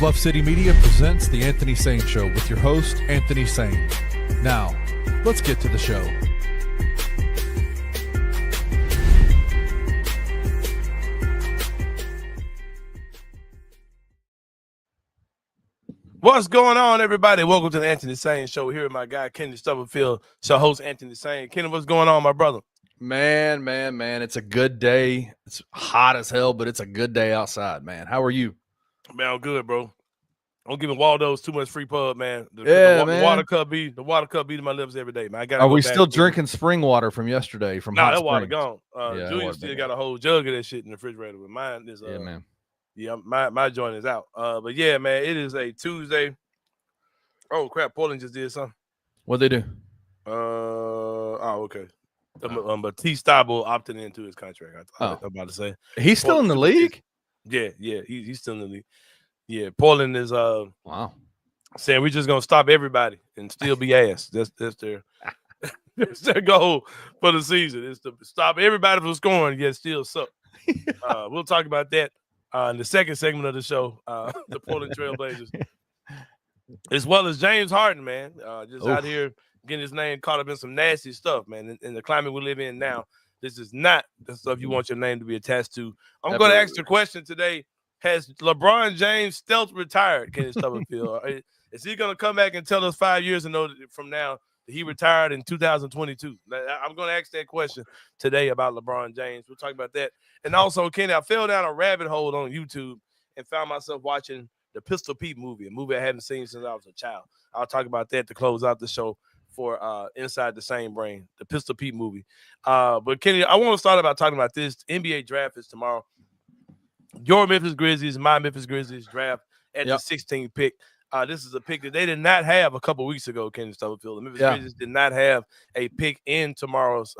Bluff City Media presents The Anthony Sain Show with your host, Anthony Sain. Now, let's get to the show. What's going on, everybody? Welcome to the Anthony Sain Show. Here with my guy, Kenny Stubblefield, so host Anthony Sain. Kenny, what's going on, my brother? Man, it's a good day. It's hot as hell, but it's a good day outside, man. How are you? Man, I'm good, bro. I'm giving Waldo's too much free pub, man. Man. The water cup beating my lips every day, man. I gotta Are go we back still to drinking spring water from yesterday from Hot that water Springs? gone. Yeah, Julian still got a whole jug of that shit in the refrigerator, but mine is man. Yeah, my joint is out. But yeah, man, it is a Tuesday. Oh crap, Portland just did something. What'd they do? Okay. But T. Stabile opted into his contract. I'm about to say He's still in the league? Yeah, he's still in the league. Yeah, Portland is wow. Saying we're just gonna stop everybody and still be ass. That's their that's their goal for the season, is to stop everybody from scoring yet still suck. We'll talk about that in the second segment of the show. The Portland Trailblazers, as well as James Harden, man, just out here getting his name caught up in some nasty stuff, man. In the climate we live in now, this is not the stuff you want your name to be attached to. I'm going to ask the question today: has LeBron James stealth retired, Kenny Stubblefield? Is he going to come back and tell us 5 years from now that he retired in 2022? I'm going to ask that question today about LeBron James. We'll talk about that. And also, Kenny, I fell down a rabbit hole on YouTube and found myself watching the Pistol Pete movie, a movie I hadn't seen since I was a child. I'll talk about that to close out the show for Inside the Same Brain, the Pistol Pete movie. But, Kenny, I want to start about talking about this. The NBA draft is tomorrow. Your Memphis Grizzlies, my Memphis Grizzlies draft at the 16th pick. This is a pick that they did not have a couple weeks ago, Kenny Stubblefield. The Memphis Grizzlies did not have a pick in tomorrow's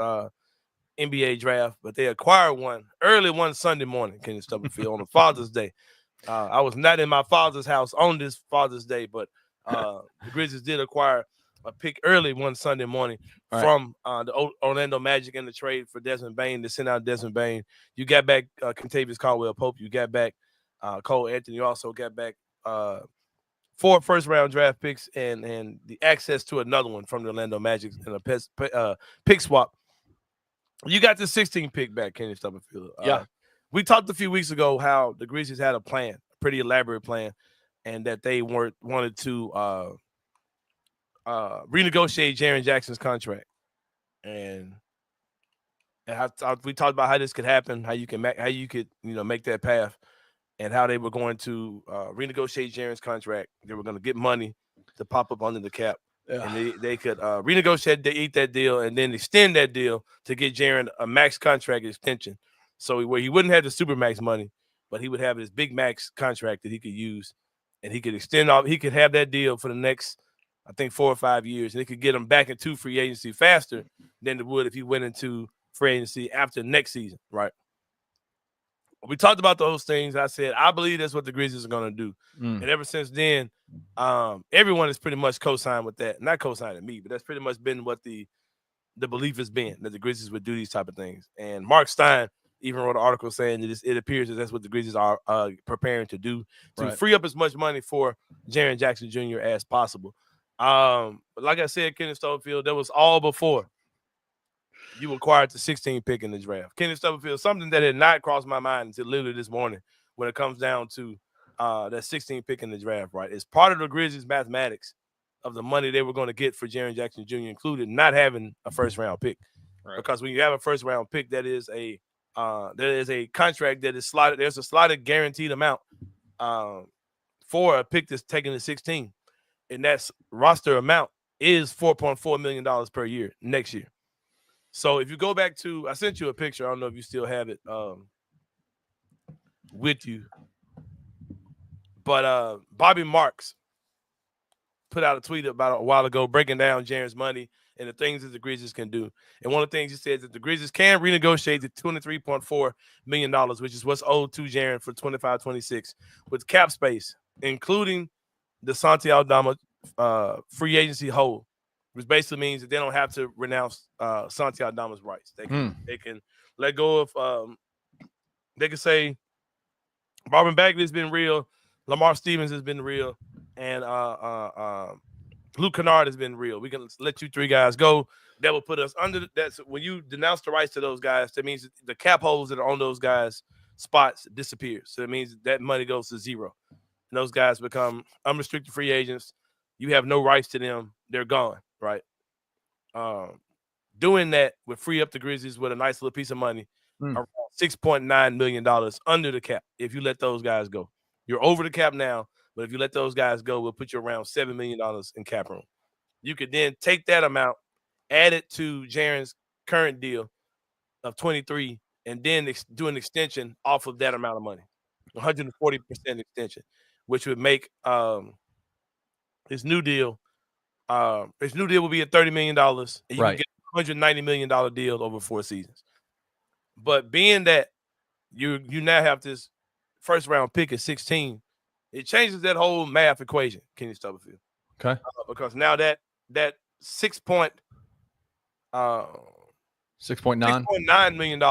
NBA draft, but they acquired one early one Sunday morning, Kenny Stubblefield, on the Father's Day. I was not in my father's house on this Father's Day, but the Grizzlies did acquire a pick early one Sunday morning from the Orlando Magic in the trade for Desmond Bane, to send out Desmond Bane. You got back Kentavious Caldwell-Pope. You got back Cole Anthony. You also got back 4 first-round draft picks and the access to another one from the Orlando Magic in a pick swap. You got the 16th pick back, Kenny Stubblefield. We talked a few weeks ago how the Grizzlies had a plan, a pretty elaborate plan, and that they wanted to renegotiate Jaren Jackson's contract. And we talked about how this could happen, how you could make that path, and how they were going to renegotiate Jaren's contract. They were going to get money to pop up under the cap. And they could renegotiate, eat that deal, and then extend that deal to get Jaren a max contract extension. So where he wouldn't have the super max money, but he would have his big max contract that he could use, and he could extend off. He could have that deal for the next, I think, 4 or 5 years, and it could get him back into free agency faster than it would if he went into free agency after next season, right? We talked about those things. I said, I believe that's what the Grizzlies are going to do. And ever since then, everyone has pretty much co-signed with that. Not co-signing me, but that's pretty much been what the belief has been, that the Grizzlies would do these type of things. And Mark Stein even wrote an article saying that it appears that that's what the Grizzlies are preparing to do, to free up as much money for Jaren Jackson Jr. as possible. But like I said, Kenny Stubblefield, that was all before you acquired the 16th pick in the draft. Kenny Stubblefield, something that had not crossed my mind until literally this morning when it comes down to that 16th pick in the draft, right? It's part of the Grizzlies' mathematics of the money they were going to get for Jaren Jackson Jr., included not having a first-round pick. Right. Because when you have a first-round pick, that is a contract that is slotted. There's a slotted guaranteed amount for a pick that's taken to 16. And that roster amount is $4.4 million per year next year. So if you go back to, I sent you a picture. I don't know if you still have it with you. But Bobby Marks put out a tweet about a while ago breaking down Jaren's money and the things that the Grizzlies can do. And one of the things he said is that the Grizzlies can renegotiate the $23.4 million, which is what's owed to Jaren for 25-26, with cap space, including the Santi Aldama free agency hold, which basically means that they don't have to renounce Santi Aldama's rights. They can let go of they can say Marvin Bagley's been real. Lamar Stevens has been real, and Luke Kennard has been real. We can let you 3 guys go. That will put us under. That's when you denounce the rights to those guys. That means the cap holes that are on those guys' spots disappear. So it means that money goes to zero, and those guys become unrestricted free agents. You have no rights to them. They're gone. Right. Doing that would free up the Grizzlies with a nice little piece of money, around $6.9 million under the cap. If you let those guys go, you're over the cap now. But if you let those guys go, we'll put you around $7 million in cap room. You could then take that amount, add it to Jaren's current deal of 23, and then do an extension off of that amount of money, 140% extension, which would make his new deal. His new deal will be at $30 million, and you can get a $190 million deal over 4 seasons. But being that you now have this first round pick at 16, it changes that whole math equation, Kenny Stubblefield. Okay. Because now that $6.9 million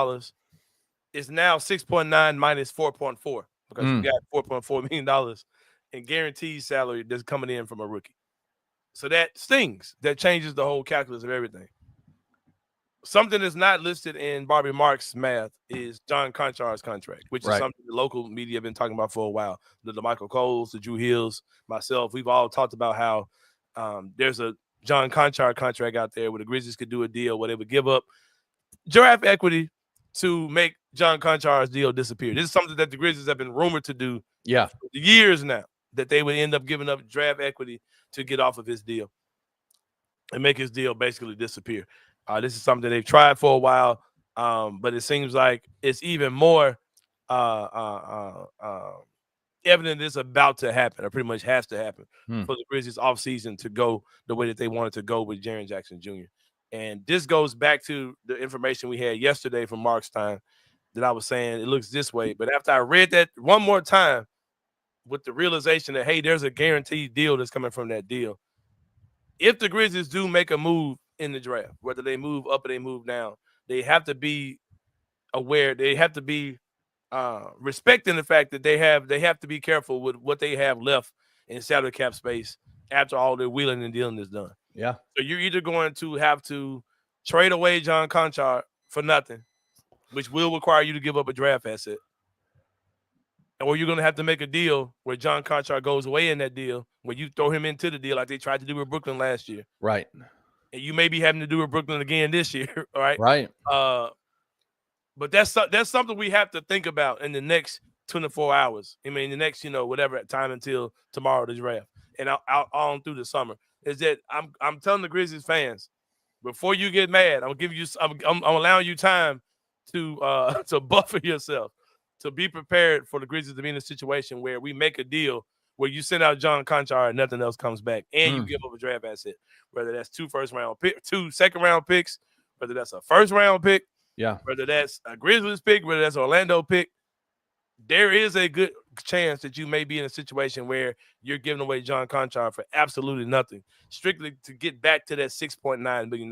is now 6.9 minus 4.4 because you got $4.4 million in guaranteed salary that's coming in from a rookie. So that stings. That changes the whole calculus of everything. Something that's not listed in Barbie Mark's math is John Conchard's contract, which is something the local media have been talking about for a while. The Michael Coles, the Jrue Hills, myself, we've all talked about how there's a John Conchard contract out there where the Grizzlies could do a deal where they would give up draft equity to make John Conchard's deal disappear. This is something that the Grizzlies have been rumored to do for years now, that they would end up giving up draft equity to get off of his deal and make his deal basically disappear. This is something they've tried for a while, but it seems like it's even more evident it's about to happen, or pretty much has to happen for the Grizzlies offseason to go the way that they wanted to go with Jaren Jackson Jr. And this goes back to the information we had yesterday from Mark's time that I was saying it looks this way. But after I read that one more time with the realization that, hey, there's a guaranteed deal that's coming from that deal. If the Grizzlies do make a move in the draft, whether they move up or they move down, they have to be aware. They have to be respecting the fact that they have to be careful with what they have left in salary cap space after all their wheeling and dealing is done. Yeah. So you're either going to have to trade away John Conchard for nothing, which will require you to give up a draft asset, or you're going to have to make a deal where John Conchard goes away in that deal, where you throw him into the deal like they tried to do with Brooklyn last year. Right. And you may be having to do with Brooklyn again this year, all right? Right. But that's something we have to think about in the next 24 hours. I mean, the next, whatever time until tomorrow, the draft, and out on through the summer, is that I'm telling the Grizzlies fans, before you get mad, I'm allowing you time to buffer yourself, to be prepared for the Grizzlies to be in a situation where we make a deal where you send out John Conchard and nothing else comes back, and you give up a draft asset, whether that's 2 second-round picks, whether that's a first-round pick, whether that's a Grizzlies pick, whether that's an Orlando pick. There is a good chance that you may be in a situation where you're giving away John Conchard for absolutely nothing, strictly to get back to that $6.9 million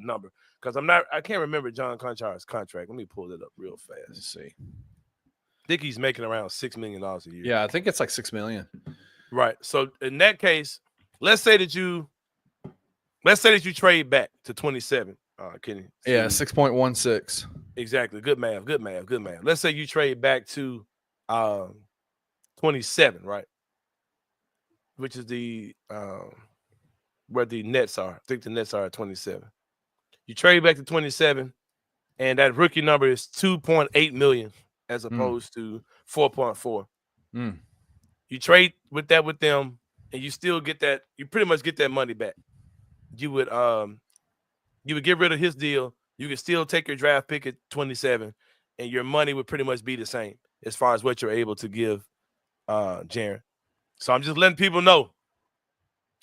number. Because I can't remember John Conchard's contract. Let me pull it up real fast. Let's see. I think he's making around $6 million a year. Yeah, I think it's like $6 million. Right. So in that case, let's say that you trade back to 27, Kenny. Yeah, 6.16. Exactly. Good math. Let's say you trade back to 27, right? Which is the where the Nets are. I think the Nets are at 27. You trade back to 27, and that rookie number is 2.8 million as opposed to 4.4. You trade with them, and you still get that. You pretty much get that money back. You would get rid of his deal. You could still take your draft pick at 27, and your money would pretty much be the same as far as what you're able to give Jaren. So I'm just letting people know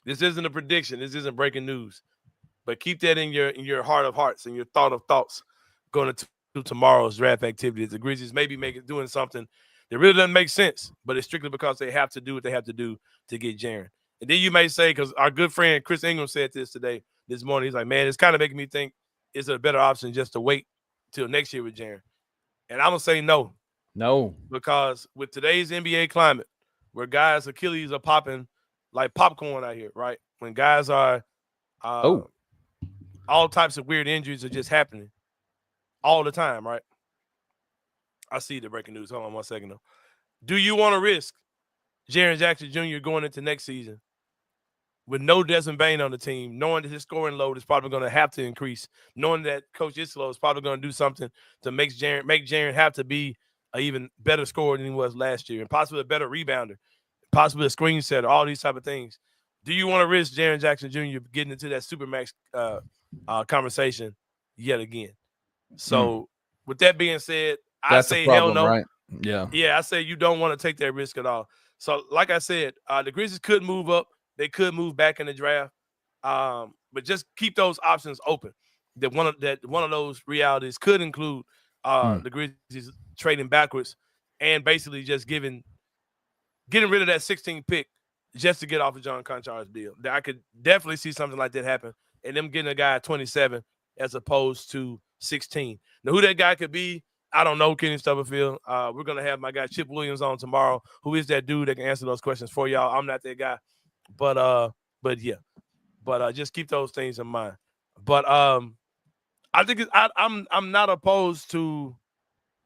this isn't a prediction. This isn't breaking news. But keep that in your heart of hearts and your thought of thoughts going to tomorrow's draft activities. The Grizzlies may be doing something that really doesn't make sense, but it's strictly because they have to do what they have to do to get Jaren. And then you may say, because our good friend Chris Ingram said this morning, he's like, man, it's kind of making me think, is it a better option just to wait till next year with Jaren? And I'm going to say no. No. Because with today's NBA climate, where guys' Achilles are popping like popcorn out here, right? When guys are all types of weird injuries are just happening all the time, right? I see the breaking news. Hold on 1 second though. Do you want to risk Jaren Jackson Jr. going into next season with no Desmond Bane on the team, knowing that his scoring load is probably going to have to increase, knowing that Coach Islo is probably going to do something to make Jaren have to be an even better scorer than he was last year, and possibly a better rebounder, possibly a screen setter, all these type of things. Do you want to risk Jaren Jackson Jr. getting into that Supermax conversation yet again? So with that being said, I say hell no. Right? Yeah. Yeah, I say you don't want to take that risk at all. So like I said, the Grizzlies could move up. They could move back in the draft, but just keep those options open. That one of those realities could include the Grizzlies trading backwards and basically just getting rid of that 16th pick just to get off of John Conchard's deal. I could definitely see something like that happen, and them getting a guy at 27 as opposed to 16. Now, who that guy could be, I don't know, Kenny Stubblefield. We're going to have my guy Chip Williams on tomorrow, who is that dude that can answer those questions for y'all. I'm not that guy. But just keep those things in mind. But I think I'm not opposed to,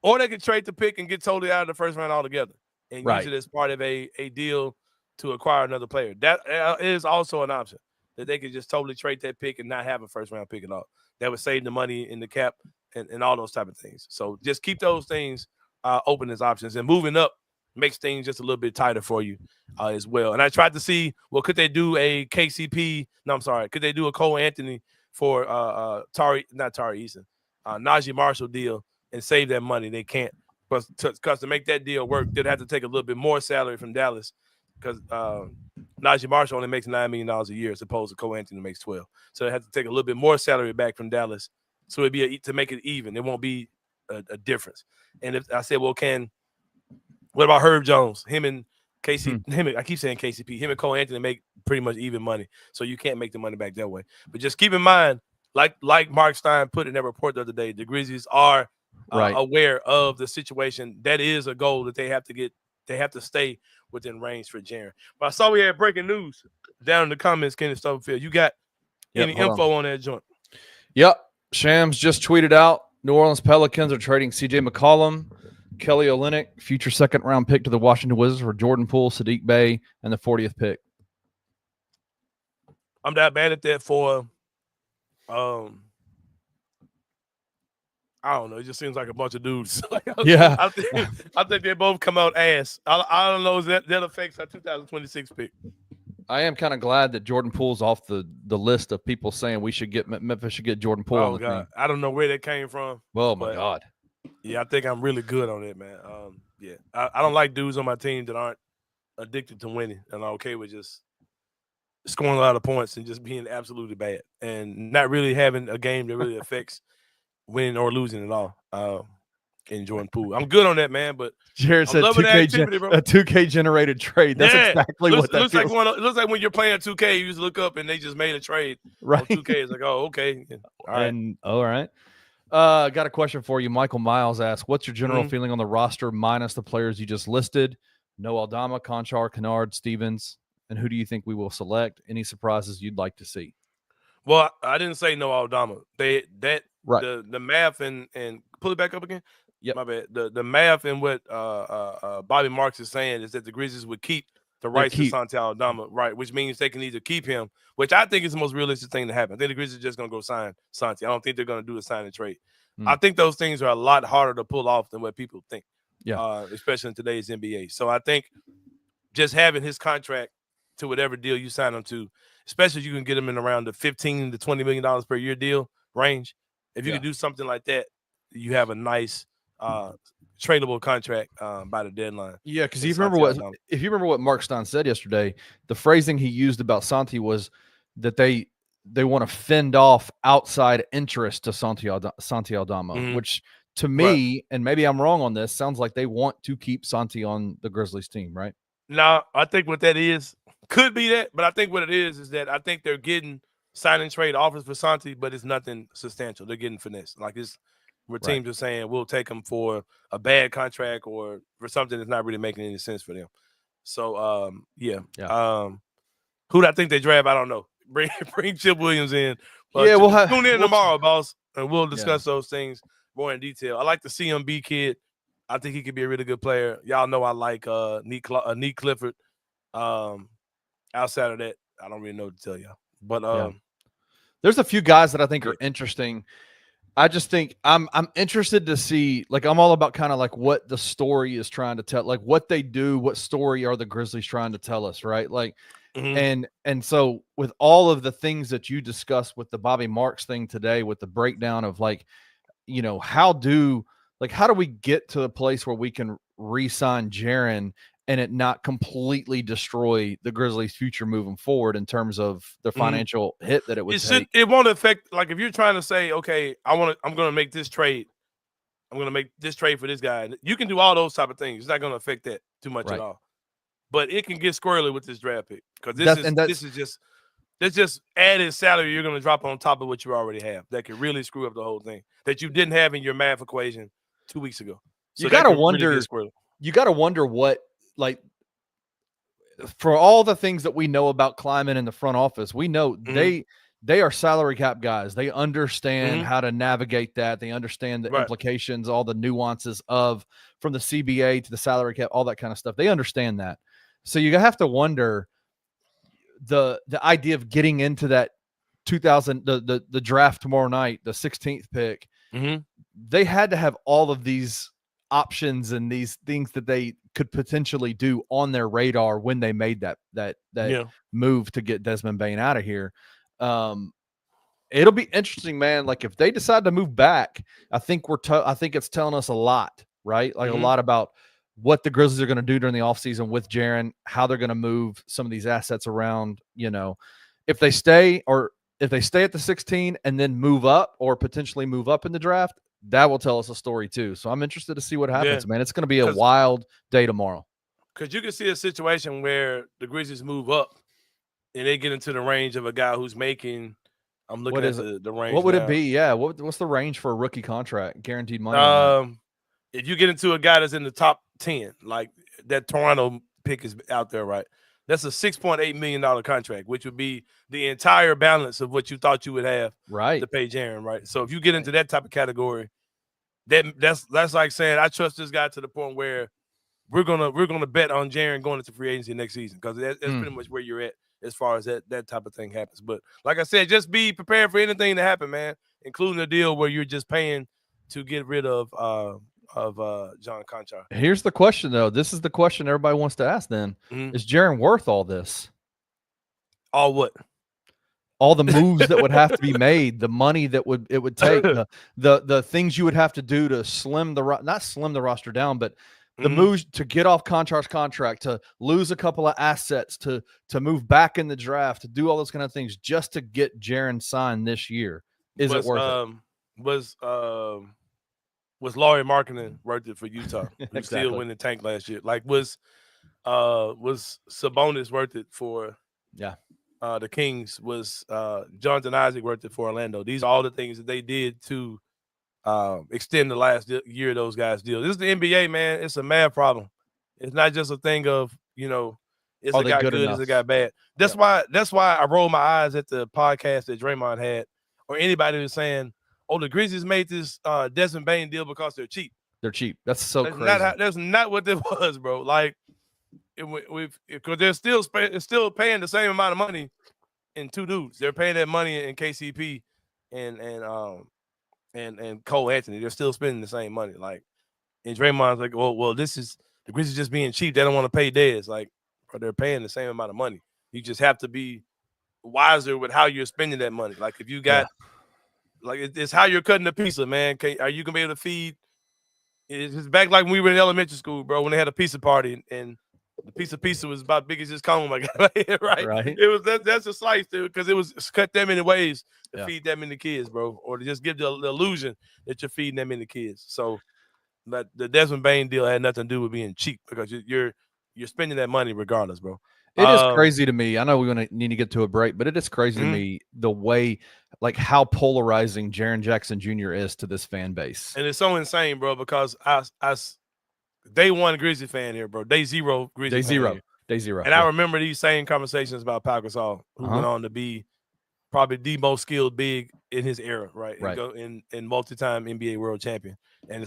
or they could trade the pick and get totally out of the first round altogether and use it as part of a deal to acquire another player. That is also an option, that they could just totally trade that pick and not have a first round pick at all. That would save the money in the cap and all those type of things. So just keep those things open as options, and moving up makes things just a little bit tighter for you as well. And I tried to see, well, could they do a KCP? No, I'm sorry. Could they do a Cole Anthony for Najee Marshall deal and save that money? They can't, because to make that deal work, they'd have to take a little bit more salary from Dallas, because Najee Marshall only makes $9 million a year as opposed to Cole Anthony makes 12. So they have to take a little bit more salary back from Dallas. So it'd be to make it even. It won't be a difference. And if I said, well, what about Herb Jones? Him and KCP, I keep saying KCP, him and Cole Anthony make pretty much even money. So you can't make the money back that way. But just keep in mind, like Mark Stein put in that report the other day, the Grizzlies are aware of the situation. That is a goal that they have to get. They have to stay within range for Jaren. But I saw we had breaking news down in the comments, Kenny Stubblefield. You got any info on that joint? Yep. Shams just tweeted out, New Orleans Pelicans are trading C.J. McCollum, Kelly Olynyk, future second-round pick to the Washington Wizards for Jordan Poole, Sadiq Bey, and the 40th pick. I'm not bad at that for, I don't know. It just seems like a bunch of dudes. Yeah. I think they both come out ass. I don't know if that affects our 2026 pick. I am kind of glad that Jordan Poole's off the list of people saying Memphis should get Jordan Poole on the team. I don't know where that came from. Oh, my God. Yeah, I think I'm really good on it, man. I don't like dudes on my team that aren't addicted to winning and are okay with just scoring a lot of points and just being absolutely bad and not really having a game that really affects winning or losing at all. In Jordan Poole, I'm good on that, man. But Jared said 2K generated trade. That's exactly what that feels. It looks like when you're playing 2K, you just look up and they just made a trade. Right. On 2K, it's like, oh, okay, all right. Got a question for you. Michael Miles asked, what's your general feeling on the roster minus the players you just listed? No Aldama, Conchar, Kennard, Stevens, and who do you think we will select? Any surprises you'd like to see? Well, I didn't say no Aldama. The math and pull it back up again. Yep. My bad. The math and what Bobby Marks is saying is that the Grizzlies would keep the rights to Santi Aldama, right? Which means they can either keep him, which I think is the most realistic thing to happen. I think the Grizzlies are just going to go sign Santi. I don't think they're going to do a sign and trade. I think those things are a lot harder to pull off than what people think. Yeah. Especially in today's NBA. So I think just having his contract to whatever deal you sign him to, especially if you can get him in around the $15 to $20 million per year deal range. If you can do something like that, you have a nice tradable contract by the deadline. Yeah, because if you remember what Mark Stein said yesterday, the phrasing he used about Santi was that they want to fend off outside interest to Santi Aldama, which to me, and maybe I'm wrong on this, sounds like they want to keep Santi on the Grizzlies team, right? No, I think what that is could be that, but I think what it is that I think they're getting sign and trade offers for Santi, but it's nothing substantial. They're getting finesse. Like it's where teams are saying we'll take him for a bad contract or for something that's not really making any sense for them. So who do I think they draft? I don't know. Bring Chip Williams in. Tune in tomorrow, boss, and we'll discuss those things more in detail. I like the CMB kid. I think he could be a really good player. Y'all know I like Neek Clifford. Outside of that, I don't really know what to tell y'all. But there's a few guys that I think are interesting. I just think I'm interested to see, like, I'm all about kind of like what the story is trying to tell, like what they do, what story are the Grizzlies trying to tell us, right? Like, and so with all of the things that you discussed with the Bobby Marks thing today, with the breakdown of like, you know, how do we get to a place where we can re-sign Jaren and it not completely destroy the Grizzlies' future moving forward in terms of the financial hit that it would take? It won't affect, like, if you're trying to say, okay, I'm going to make this trade. I'm going to make this trade for this guy. You can do all those type of things. It's not going to affect that too much at all. But it can get squirrely with this draft pick because this is just added salary you're going to drop on top of what you already have that could really screw up the whole thing that you didn't have in your math equation 2 weeks ago. So you got to wonder. Really you got to wonder what, like, for all the things that we know about Kleiman in the front office, we know they are salary cap guys. They understand how to navigate that. They understand the implications, all the nuances of from the CBA to the salary cap, all that kind of stuff. They understand that. So you have to wonder the idea of getting into that 2000 the draft tomorrow night, the 16th pick. They had to have all of these options and these things that they could potentially do on their radar when they made that move to get Desmond Bane out of here. It'll be interesting, man. Like, if they decide to move back, I think it's telling us a lot, right? Like a lot about what the Grizzlies are going to do during the offseason with Jaren, how they're going to move some of these assets around. You know, if they stay at the 16 and then move up or potentially move up in the draft, that will tell us a story too. So I'm interested to see what happens, man. It's going to be a wild day tomorrow. Because you can see a situation where the Grizzlies move up and they get into the range of a guy who's making. I'm looking at the range. What would it be? Yeah. What's the range for a rookie contract? Guaranteed money. If you get into a guy that's in the top 10, like that Toronto pick is out there, right? That's a $6.8 million contract, which would be the entire balance of what you thought you would have to pay Jaren, right? So if you get into that type of category, that's like saying I trust this guy to the point where we're gonna bet on Jaren going into free agency next season, because that's pretty much where you're at as far as that type of thing happens. But like I said, just be prepared for anything to happen, man, including a deal where you're just paying to get rid of John Conchar. Here's the question, though. This is the question everybody wants to ask then. Is Jaren worth all this? All what? All the moves that would have to be made, the money that it would take, the things you would have to do to not slim the roster down, but the moves to get off Conchar's contract, to lose a couple of assets, to move back in the draft, to do all those kind of things just to get Jaren signed this year. Is it worth it? Was Lauri Markkanen worth it for Utah? Who still win the tank last year? Like, was Sabonis worth it for the Kings? Was Jonathan Isaac worth it for Orlando? These are all the things that they did to extend the last year of those guys' deal. This is the NBA, man. It's a mad problem. It's not just a thing of, is a guy good, is a guy bad. That's why I roll my eyes at the podcast that Draymond had, or anybody who's saying, oh, the Grizzlies made this Desmond Bane deal because they're cheap. They're cheap. That's so crazy. That's not what it was, bro. Like, because they're still paying the same amount of money in two dudes. They're paying that money in KCP and Cole Anthony. They're still spending the same money. Like, and Draymond's like, well, this is the Grizzlies just being cheap. They don't want to pay Dez. Like, bro, they're paying the same amount of money. You just have to be wiser with how you're spending that money. Like, if you got like, it's how you're cutting the pizza, man. Are you gonna be able to feed? It's back like when we were in elementary school, bro, when they had a pizza party and the piece of pizza was about big as this cone, like right. It was that's a slice, dude, because it was cut that many ways to feed that many kids, bro, or to just give the illusion that you're feeding that many kids. So, but the Desmond Bane deal had nothing to do with being cheap, because you're spending that money regardless, bro. It is crazy to me. I know we're going to need to get to a break, but it is crazy to me the way, like, how polarizing Jaren Jackson Jr. is to this fan base. And it's so insane, bro, because I day one Grizzly fan here, bro. Day zero Grizzly. Day zero. Here. Day zero. And I remember these same conversations about Pau Gasol, who went on to be probably the most skilled big in his era, right? And multi-time NBA world champion. And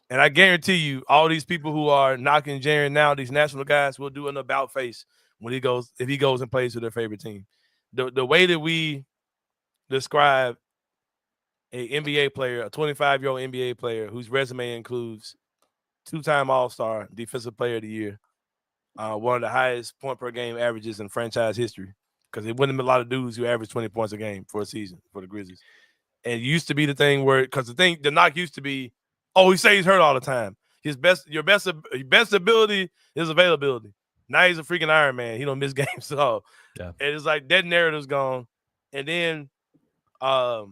I guarantee you, all these people who are knocking Jaren now, these national guys, will do an about face when if he goes and plays with their favorite team. The way that we describe a NBA player, a 25-year-old NBA player whose resume includes 2-time All-Star, Defensive Player of the Year, one of the highest point per game averages in franchise history, because it wouldn't have been a lot of dudes who averaged 20 points a game for a season for the Grizzlies. And it used to be the thing where, because the knock used to be, oh, he says he's hurt all the time. Your best ability is availability. Now he's a freaking Iron Man. He don't miss games at all. Yeah. And it's like that narrative's gone. And then, they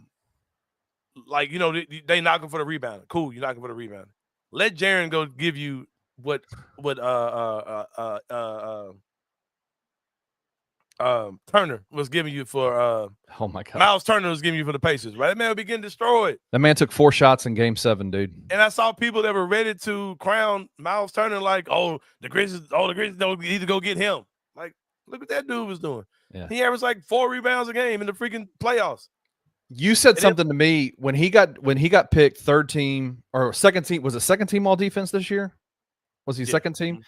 knock him for the rebound. Cool, you knock him for the rebound. Let Jaren go give you what Turner was giving you for oh my God, Miles Turner was giving you for the Pacers, right? That man would be getting destroyed. That man took 4 shots in Game 7, dude. And I saw people that were ready to crown Miles Turner like, the Grizzlies don't need to go get him. Like, look what that dude was doing. Yeah. He averaged like 4 rebounds a game in the freaking playoffs. You said something to me when he got picked third team or second team. Was it second team all defense this year? Was he second team?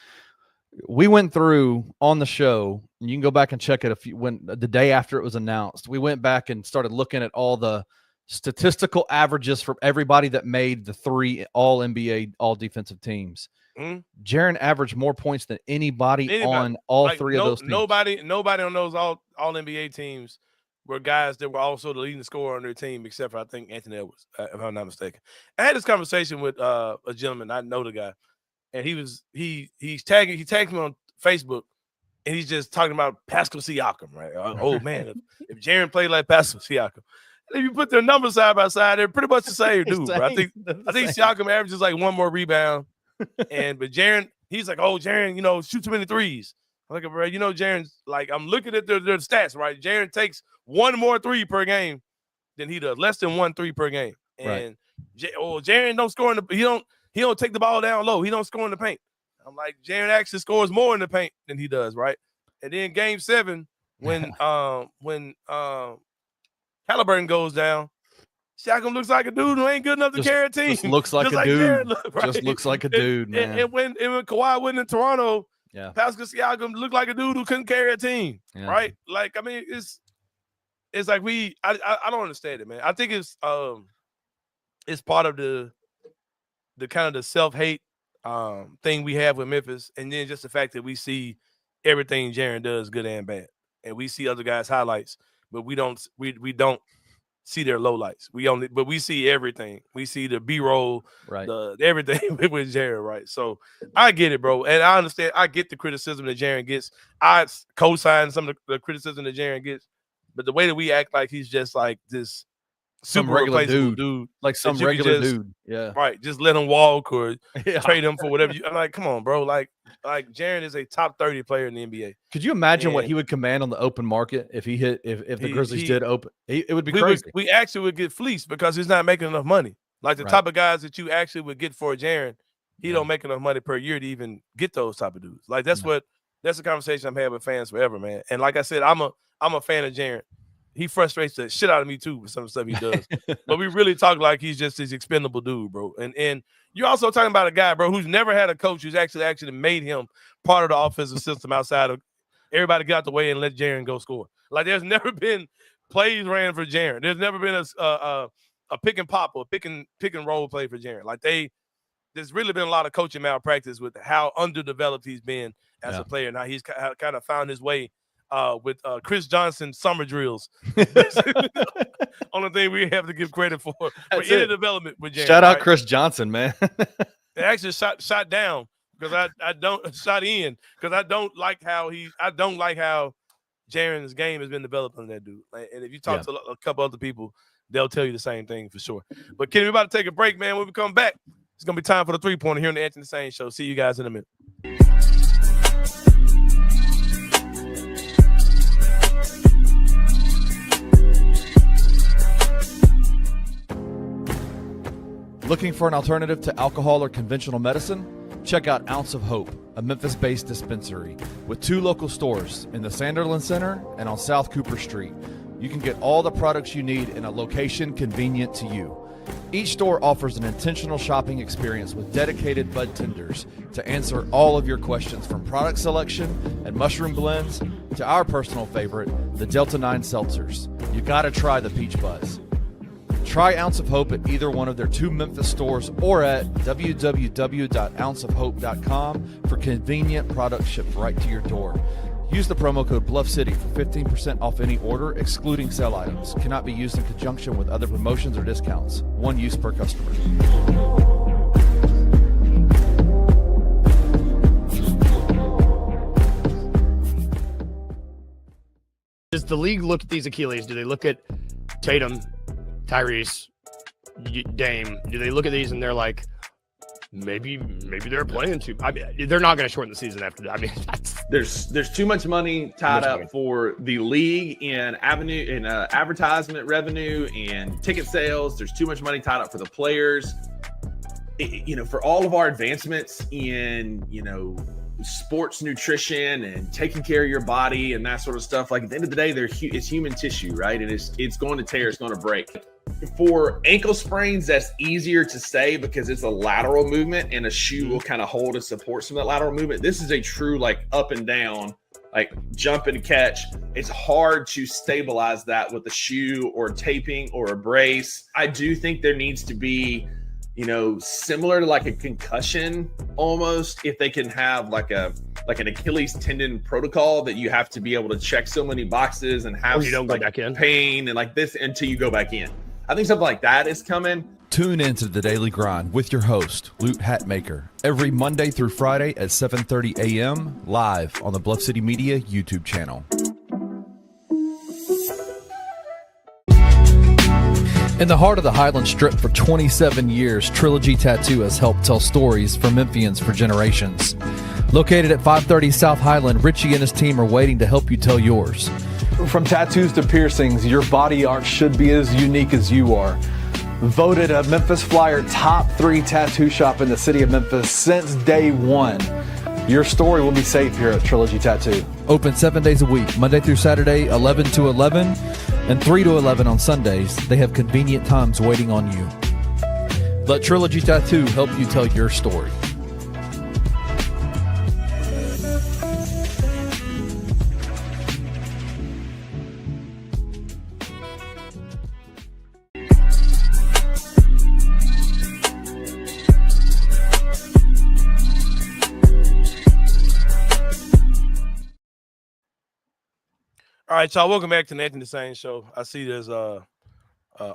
We went through on the show, and you can go back and check it when the day after it was announced. We went back and started looking at all the statistical averages from everybody that made the 3 all NBA all defensive teams. Jaren averaged more points than anybody on all 3 of those teams. Nobody on those all NBA teams were guys that were also the leading scorer on their team, except for I think Anthony Edwards, if I'm not mistaken. I had this conversation with a gentleman. I know the guy, and he tagged me on Facebook, and he's just talking about Pascal Siakam, right? Oh man, if Jaren played like Pascal Siakam, and if you put their numbers side by side, they're pretty much the same dude. Bro. I think Siakam averages like 1 more rebound, but Jaren, he's like, oh Jaren, shoot too many threes. I'm like, bro, Jaren's like, I'm looking at their stats, right? Jaren takes 1 more 3 per game than he does, less than 1 3 per game. And Jaren don't score he don't take the ball down low. He don't score in the paint. I'm like, Jaren actually scores more in the paint than he does, right? And then Game 7, when Halliburton goes down, Siakam looks like a dude who ain't good enough to carry a team. Just looks like a dude. Just looks like a dude, man. And when Kawhi went in Toronto, Pascal Siakam looked like a dude who couldn't carry a team, right? Like, I mean, it's like I don't understand it, man. I think it's part of the kind of the self-hate thing we have with Memphis, and then just the fact that we see everything Jaren does, good and bad, and we see other guys' highlights, but we don't see their lowlights. But we see everything. We see the B-roll, right? Everything with Jaren, right? So I get it, bro, and I understand. I get the criticism that Jaren gets. I co-sign some of the criticism that Jaren gets, but the way that we act like he's just like this super regular dude, like some regular dude, right? Just let him walk or trade him for whatever. I'm like, come on, bro. Like Jaren is a top 30 player in the NBA. Could you imagine what he would command on the open market if he hit if the Grizzlies did open? It would be crazy. We actually would get fleeced because he's not making enough money. Like the type of guys that you actually would get for Jaren, he don't make enough money per year to even get those type of dudes. Like that's the conversation I'm having with fans forever, man. And like I said, I'm a fan of Jaren. He frustrates the shit out of me too with some of the stuff he does. But we really talk like he's just this expendable dude, bro. And you're also talking about a guy, bro, who's never had a coach who's actually made him part of the offensive system outside of everybody get out the way and let Jaren go score. Like there's never been plays ran for Jaren. There's never been a pick and pop or pick and roll play for Jaren. Like there's really been a lot of coaching malpractice with how underdeveloped he's been as a player. Now he's kind of found his way with Chris Johnson summer drills. Only thing we have to give credit for any development with Jaren. Shout out Chris Johnson, man. They actually shot down because I don't shot in because I don't like how Jaren's game has been developed on that dude. And if you talk to a couple other people, they'll tell you the same thing for sure. But Kenny, we're about to take a break, man. When we come back, it's gonna be time for the 3-pointer here on the Anthony Sain Show. See you guys in a minute. Looking for an alternative to alcohol or conventional medicine? Check out Ounce of Hope, a Memphis-based dispensary with 2 local stores in the Sanderland Center and on South Cooper Street. You can get all the products you need in a location convenient to you. Each store offers an intentional shopping experience with dedicated bud tenders to answer all of your questions, from product selection and mushroom blends to our personal favorite, the Delta 9 seltzers. You gotta try the Peach Buzz. Try Ounce of Hope at either one of their 2 Memphis stores or at www.ounceofhope.com for convenient products shipped right to your door. Use the promo code Bluff City for 15% off any order, excluding sale items. Cannot be used in conjunction with other promotions or discounts. One use per customer. Does the league look at these Achilles? Do they look at Tatum, Tyrese, Dame? Do they look at these and they're like, maybe they're playing too? I mean, they're not going to shorten the season after that. I mean, there's too much money tied up for the league in advertisement revenue and ticket sales. There's too much money tied up for the players. For all of our advancements in sports nutrition and taking care of your body and that sort of stuff. Like, at the end of the day, it's human tissue, right? And it's going to tear, it's going to break. For ankle sprains, that's easier to say because it's a lateral movement and a shoe will kind of hold and support some of that lateral movement. This is a true up and down, jump and catch. It's hard to stabilize that with a shoe or taping or a brace. I do think there needs to be, similar to a concussion almost, if they can have an Achilles tendon protocol that you have to be able to check so many boxes and have you don't go back in pain and this until you go back in. I think something like that is coming. Tune into The Daily Grind with your host, Lute Hatmaker, every Monday through Friday at 7:30 a.m. live on the Bluff City Media YouTube channel. In the heart of the Highland Strip for 27 years, Trilogy Tattoo has helped tell stories for Memphians for generations. Located at 530 South Highland, Richie and his team are waiting to help you tell yours. From tattoos to piercings, your body art should be as unique as you are. Voted a Memphis Flyer top 3 tattoo shop in the city of Memphis since day one. Your story will be safe here at Trilogy Tattoo. Open 7 days a week, Monday through Saturday, 11 to 11, and 3 to 11 on Sundays. They have convenient times waiting on you. Let Trilogy Tattoo help you tell your story. All right, y'all. Welcome back to the Anthony Sain Show. I see there's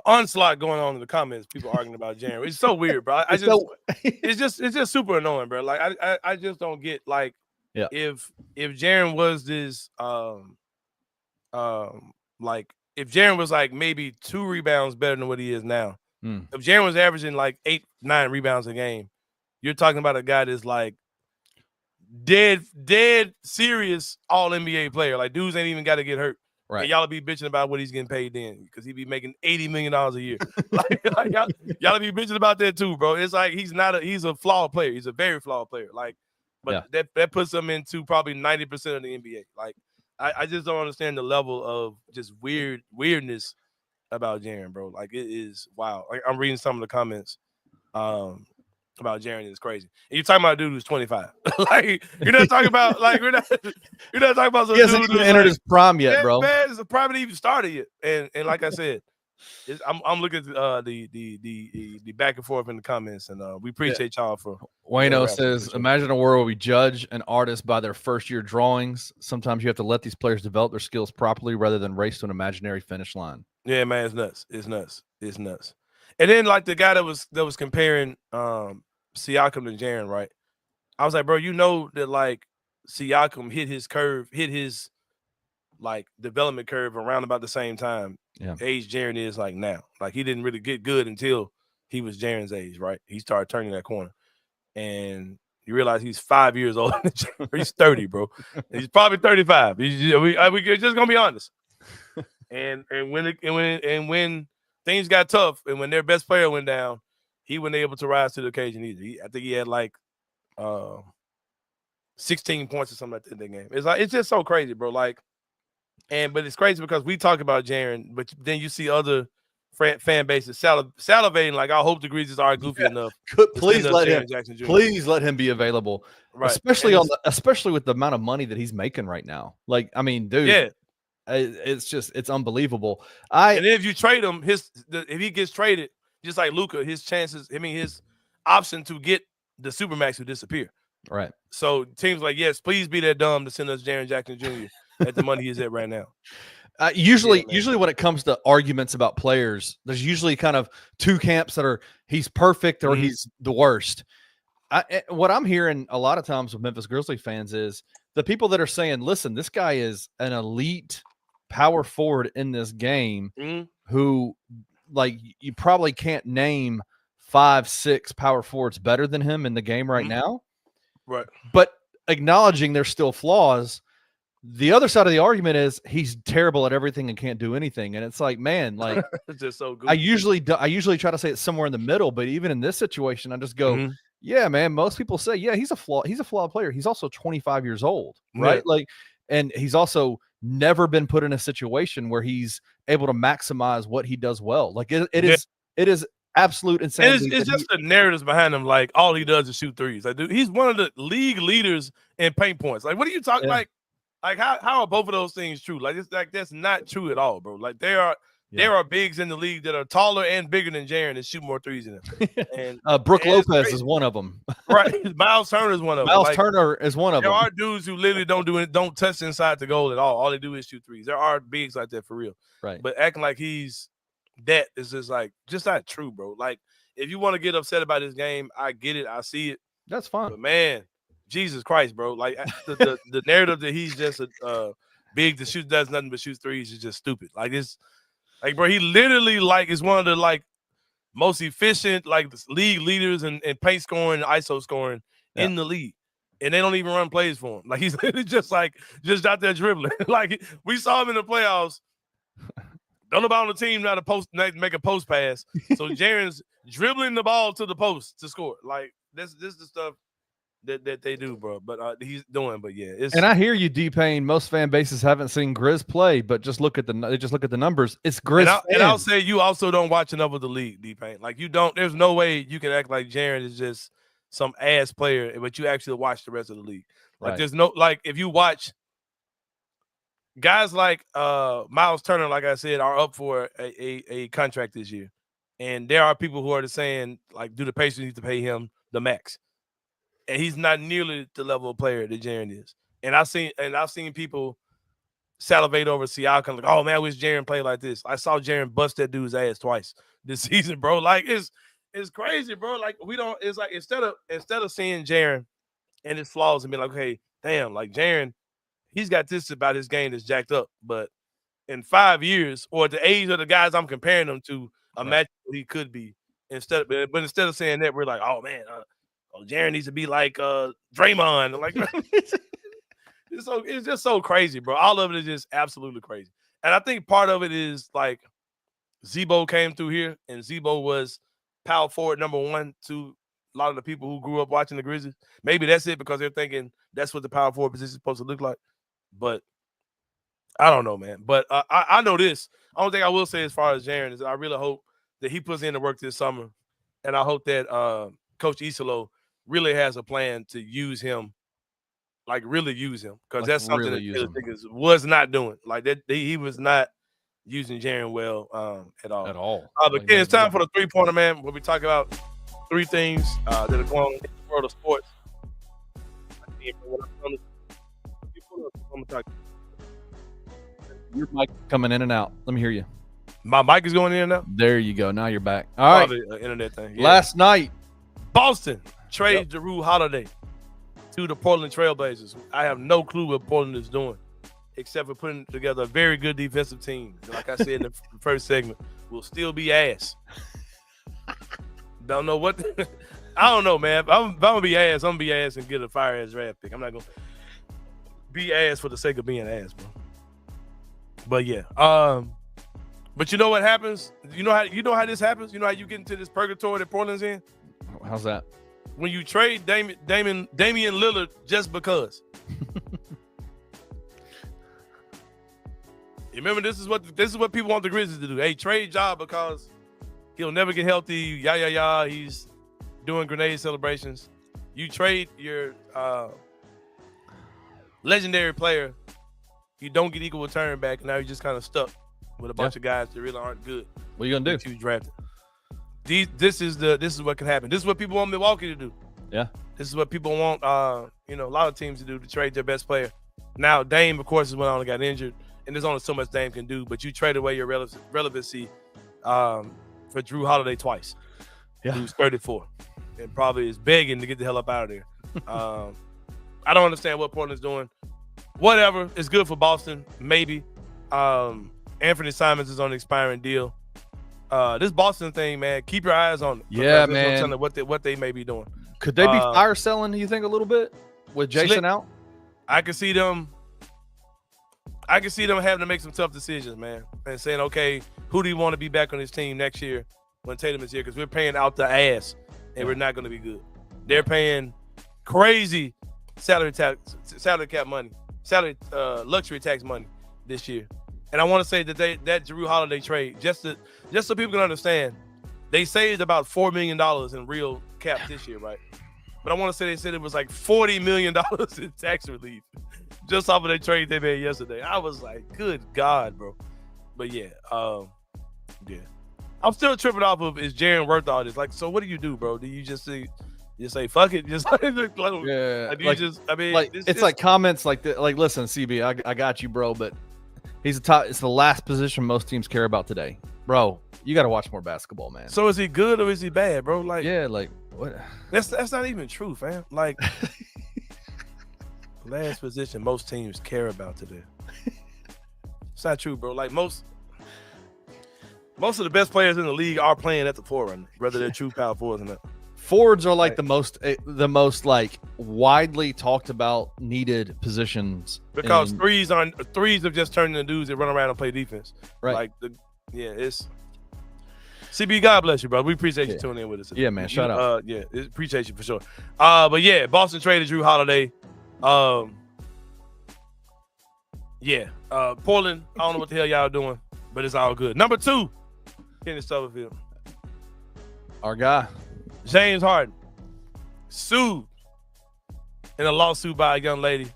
onslaught going on in the comments. People arguing about Jaren. It's so weird, bro. It's just super annoying, bro. I just don't get if Jaren was this if Jaren was maybe 2 rebounds better than what he is now. If Jaren was averaging 8-9 rebounds a game, you're talking about a guy that's dead serious all NBA player. Dudes ain't even got to get hurt. Right. And y'all be bitching about what he's getting paid then because he be making $80 million a year. y'all be bitching about that too, bro. It's he's a flawed player. He's a very flawed player. That puts him into probably 90% of the NBA. I just don't understand the level of just weirdness about Jaren, bro. It is wild. I'm reading some of the comments. About Jaren is crazy. And you're talking about a dude who's 25. You're not talking about you're not talking about some he hasn't dude even who's entered his prime yet, bro. Man, it's probably not even started yet. And like I said, I'm looking at the back and forth in the comments, and we appreciate y'all for. Wayno says, imagine a world where we judge an artist by their first year drawings. Sometimes you have to let these players develop their skills properly rather than race to an imaginary finish line. Yeah, man, it's nuts. It's nuts. And then the guy that was comparing Siakam to Jaren, right? I was like, bro, that Siakam hit his development curve around about the same time. Yeah. Age Jaren is now. He didn't really get good until he was Jaren's age, right? He started turning that corner. And you realize he's 5 years old. He's 30, bro. He's probably 35. We're just gonna be honest. And when things got tough and when their best player went down, he wasn't able to rise to the occasion either. I think he had 16 points or something like that in that game. It's just so crazy, bro. Like, but it's crazy because we talk about Jaren, but then you see other fan bases salivating. Like, I hope the Grizzlies are goofy enough. Please let him. Jackson Jr. Please let him be available, right? Especially with the amount of money that he's making right now. Like, I mean, dude, yeah, it's unbelievable. And then if you trade him, if he gets traded, just like Luka, his option to get the Supermax will disappear. Right. So teams like, yes, please be that dumb to send us Jaren Jackson Jr. at the money he's at right now. Usually when it comes to arguments about players, there's usually kind of two camps that are he's perfect or he's the worst. What I'm hearing a lot of times with Memphis Grizzlies fans is the people that are saying, listen, this guy is an elite power forward in this game who, like, you probably can't name 5-6 power forwards better than him in the game right now. Right. But acknowledging there's still flaws. The other side of the argument is he's terrible at everything and can't do anything. And it's like, man, like it's just so good. I usually try to say it's somewhere in the middle, but even in this situation, I just go, yeah, man, most people say, yeah, he's a flawed player. He's also 25 years old, right? Yeah. Like, and he's also never been put in a situation where he's able to maximize what he does well. Like it is absolute insanity. And it's just the narratives behind him. Like, all he does is shoot threes. Like, dude, he's one of the league leaders in paint points. Like, what are you talking like how are both of those things true? Like, it's like that's not true at all, bro. Like, there are bigs in the league that are taller and bigger than Jaren and shoot more threes than him. And Brooke Lopez is one of them. Right. Miles Turner is one of them. Miles Turner is one of them. There are dudes who literally don't touch inside the goal at all. All they do is shoot threes. There are bigs like that for real. Right. But acting like he's that is just not true, bro. Like, if you want to get upset about this game, I get it. I see it. That's fine. But man, Jesus Christ, bro. Like, the narrative that he's just a big that shoots does nothing but shoots threes is just stupid. Like, it's like, bro, he literally is one of the most efficient league leaders in paint scoring, ISO scoring in the league. And they don't even run plays for him. Like, he's literally just out there dribbling. Like, we saw him in the playoffs. Don't nobody on the team know how to make a post pass. So Jaren's dribbling the ball to the post to score. Like, this is the stuff that they do, bro. But he's doing. But yeah, and I hear you, D-Pain. Most fan bases haven't seen Grizz play, but just look at the numbers. It's Grizz. And I'll say you also don't watch enough of the league, D-Pain. Like, you don't. There's no way you can act like Jaren is just some ass player, but you actually watch the rest of the league. Like, there's no if you watch. Guys like Miles Turner, like I said, are up for a contract this year. And there are people who are saying, like, do the Pacers need to pay him the max? And he's not nearly the level of player that Jaren is. And I've seen people salivate over Siakam, like, oh man, I wish Jaren played like this. I saw Jaren bust that dude's ass twice this season, bro. Like, it's crazy, bro. Like, it's like instead of seeing Jaren and his flaws and being like, okay, damn, like Jaren, he's got this about his game that's jacked up. But in 5 years, or at the age of the guys I'm comparing him to, imagine what he could be. Instead of saying that, we're like, oh man, Jaren needs to be like Draymond. Like, it's just so crazy, bro. All of it is just absolutely crazy. And I think part of it is like Zebo came through here, and Zebo was power forward number one to a lot of the people who grew up watching the Grizzlies. Maybe that's it, because they're thinking that's what the power forward position is supposed to look like. But I don't know, man. But I know this. The only thing I will say as far as Jaren is I really hope that he puts in the work this summer. And I hope that Coach Isolo really has a plan to use him, like really use him. Because that's something that the was not doing. Like, that he was not using Jaren well at all. At all. But again, it's time for the three-pointer, man, where we talk about three things that are going on in the world of sports. Your mic coming in and out. Let me hear you. My mic is going in and out? There you go. Now you're back. All right. The internet thing. Yeah. Last night, Boston trades Jrue Holiday to the Portland Trailblazers. I have no clue what Portland is doing, except for putting together a very good defensive team. Like I said in the first segment, will still be ass. Don't know what. I don't know, man. If I'm gonna be ass, I'm gonna be ass and get a fire ass draft pick. I'm not gonna be ass for the sake of being ass, bro. But yeah, but you know what happens? You know how this happens? You know how you get into this purgatory that Portland's in? How's that? when you trade Damian Lillard just because. You remember this is what people want the Grizzlies to do. Hey, trade Ja because he'll never get healthy. He's doing grenade celebrations. You trade your legendary player, you don't get equal return back, and now you're just kind of stuck with a bunch of guys that really aren't good. What are you gonna do? You drafted. This is what can happen. This is what people want Milwaukee to do. Yeah. This is what people want a lot of teams to do, to trade their best player. Now Dame, of course, is went on and got injured, and there's only so much Dame can do. But you trade away your relevancy for Jrue Holiday twice. Yeah. Who's 34 and probably is begging to get the hell up out of there. I don't understand what Portland's doing. Whatever, it's good for Boston, maybe. Anthony Simons is on an expiring deal. This Boston thing, man, keep your eyes on it. Yeah, man. What they may be doing. Could they be fire selling, you think, a little bit with Jason out? I can see them having to make some tough decisions, man, and saying, okay, who do you want to be back on this team next year when Tatum is here? Because we're paying out the ass, and we're not going to be good. They're paying crazy luxury tax money this year. And I want to say that that Jrue Holiday trade, just so people can understand, they saved about $4 million in real cap this year, right? But I want to say they said it was like $40 million in tax relief just off of that trade they made yesterday. I was like, good God, bro. But yeah. I'm still tripping off of, is Jaren worth all this? Like, so what do you do, bro? Do you just say fuck it? Just like, yeah. It's like comments like that. Like, listen, CB, I got you, bro, but he's it's the last position most teams care about today. Bro, you got to watch more basketball, man. So is he good or is he bad, bro? Like, yeah, like what? That's not even true, fam. Like, last position most teams care about today. It's not true, bro. Like most of the best players in the league are playing at the forefront, whether they're true power forwards or not. Forwards are like the most like widely talked about needed positions because threes have just turned into dudes that run around and play defense. Right. It's CB. God bless you, bro. We appreciate you tuning in with us. Yeah, man. Shout out. Appreciate you for sure. But yeah, Boston traded Jrue Holiday. Portland. I don't know what the hell y'all doing, but it's all good. Number 2, Kenny Stubblefield. Our guy. James Harden sued in a lawsuit by a young lady.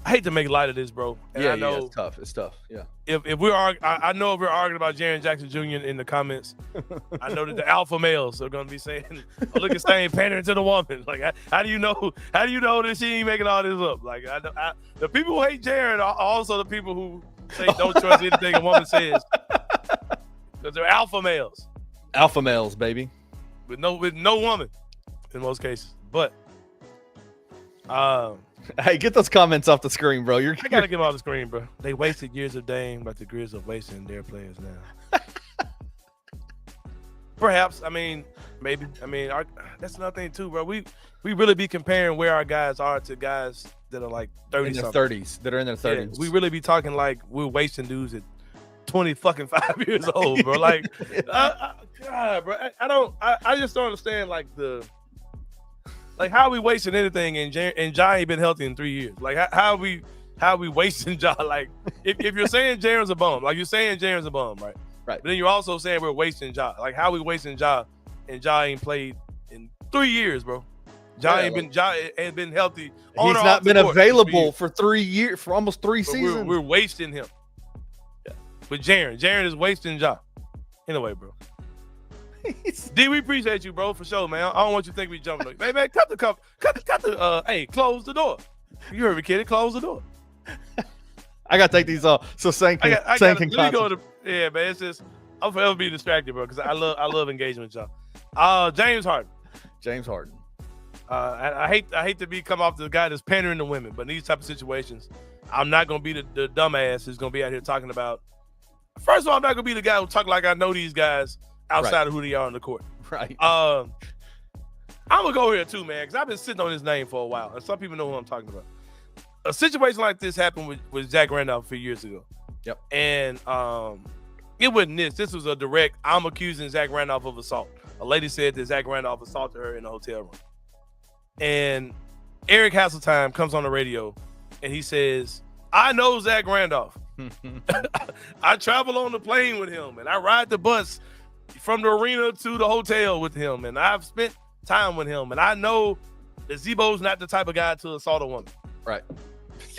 I hate to make light of this, bro. And I know it's tough. It's tough. Yeah. If we're I know if we're arguing about Jaren Jackson Jr. in the comments, I know that the alpha males are gonna be saying, "Oh, look at Sain pandering to the woman." Like, how do you know that she ain't making all this up? Like, the people who hate Jaren are also the people who say don't trust anything a woman says, because they're alpha males. Alpha males, baby. With no woman in most cases. But hey, get those comments off the screen, bro. I gotta get them off the screen, bro. They wasted years of Dame, but the Grizzlies are wasting their players now. Perhaps, maybe. That's another thing too, bro. We really be comparing where our guys are to guys that are like 30 in their something. 30s, that are in their 30s. Yeah, we really be talking like we're wasting dudes at 25 years old, bro. Like, God, bro. I just don't understand how are we wasting anything and Ja ain't been healthy in 3 years. Like, how are we wasting Ja? Like, if you're saying Jaren's a bum, like you're saying Jaren's a bum, right? Right. But then you're also saying we're wasting Ja. Like, how are we wasting Ja and Ja ain't played in 3 years, bro? Ja ain't been healthy. He's not been available for 3 years, for almost 3 seasons. We're wasting him. Yeah. But Jaren is wasting Ja. Anyway, bro. D, we appreciate you, bro, for sure, man. I don't want you to think we jumping. Hey, man, cut the hey, close the door. You heard me, kid. Close the door. I gotta take these off so Sain can concentrate. Yeah, man. It's just I'll forever be distracted, bro, because I love engagement with y'all. James Harden. I hate to come off the guy that's pandering to women, but in these type of situations, I'm not gonna be the dumbass who's gonna be out here talking about. First of all, I'm not gonna be the guy who talk like I know these guys outside of who they are on the court. Right. I'm gonna go here too, man, because I've been sitting on his name for a while, and some people know who I'm talking about. A situation like this happened with Zach Randolph a few years ago. Yep. And it wasn't this. This was a direct, I'm accusing Zach Randolph of assault. a lady said that Zach Randolph assaulted her in the hotel room. And Eric Hasseltine comes on the radio and he says, I know Zach Randolph. I travel on the plane with him and I ride the bus from the arena to the hotel with him. And I've spent time with him. And I know that Zebo's not the type of guy to assault a woman. Right.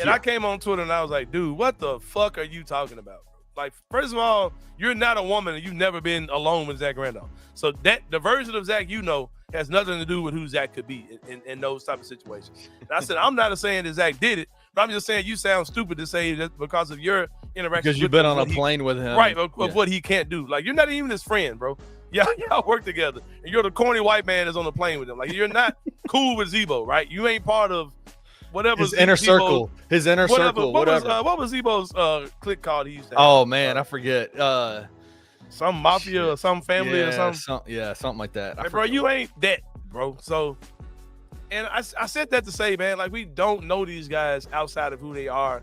And I came on Twitter and I was like, dude, what the fuck are you talking about? Like, first of all, you're not a woman and you've never been alone with Zach Randolph. So that the version of Zach you know has nothing to do with who Zach could be in those type of situations. And I said, I'm not saying that Zach did it, but I'm just saying you sound stupid to say that because of your interaction. Because you've been on a plane with him. Right, of what he can't do. Like, you're not even his friend, bro. Y'all work together. And you're the corny white man that's on the plane with him. Like, you're not cool with Zebo, right? You ain't part of whatever his inner circle. His inner circle, whatever. What was Zebo's clique called he used to have? Oh, man, I forget. Some mafia or some family or something. Something like that. Hey, bro, you ain't that, bro. So, and I said that to say, man, like, we don't know these guys outside of who they are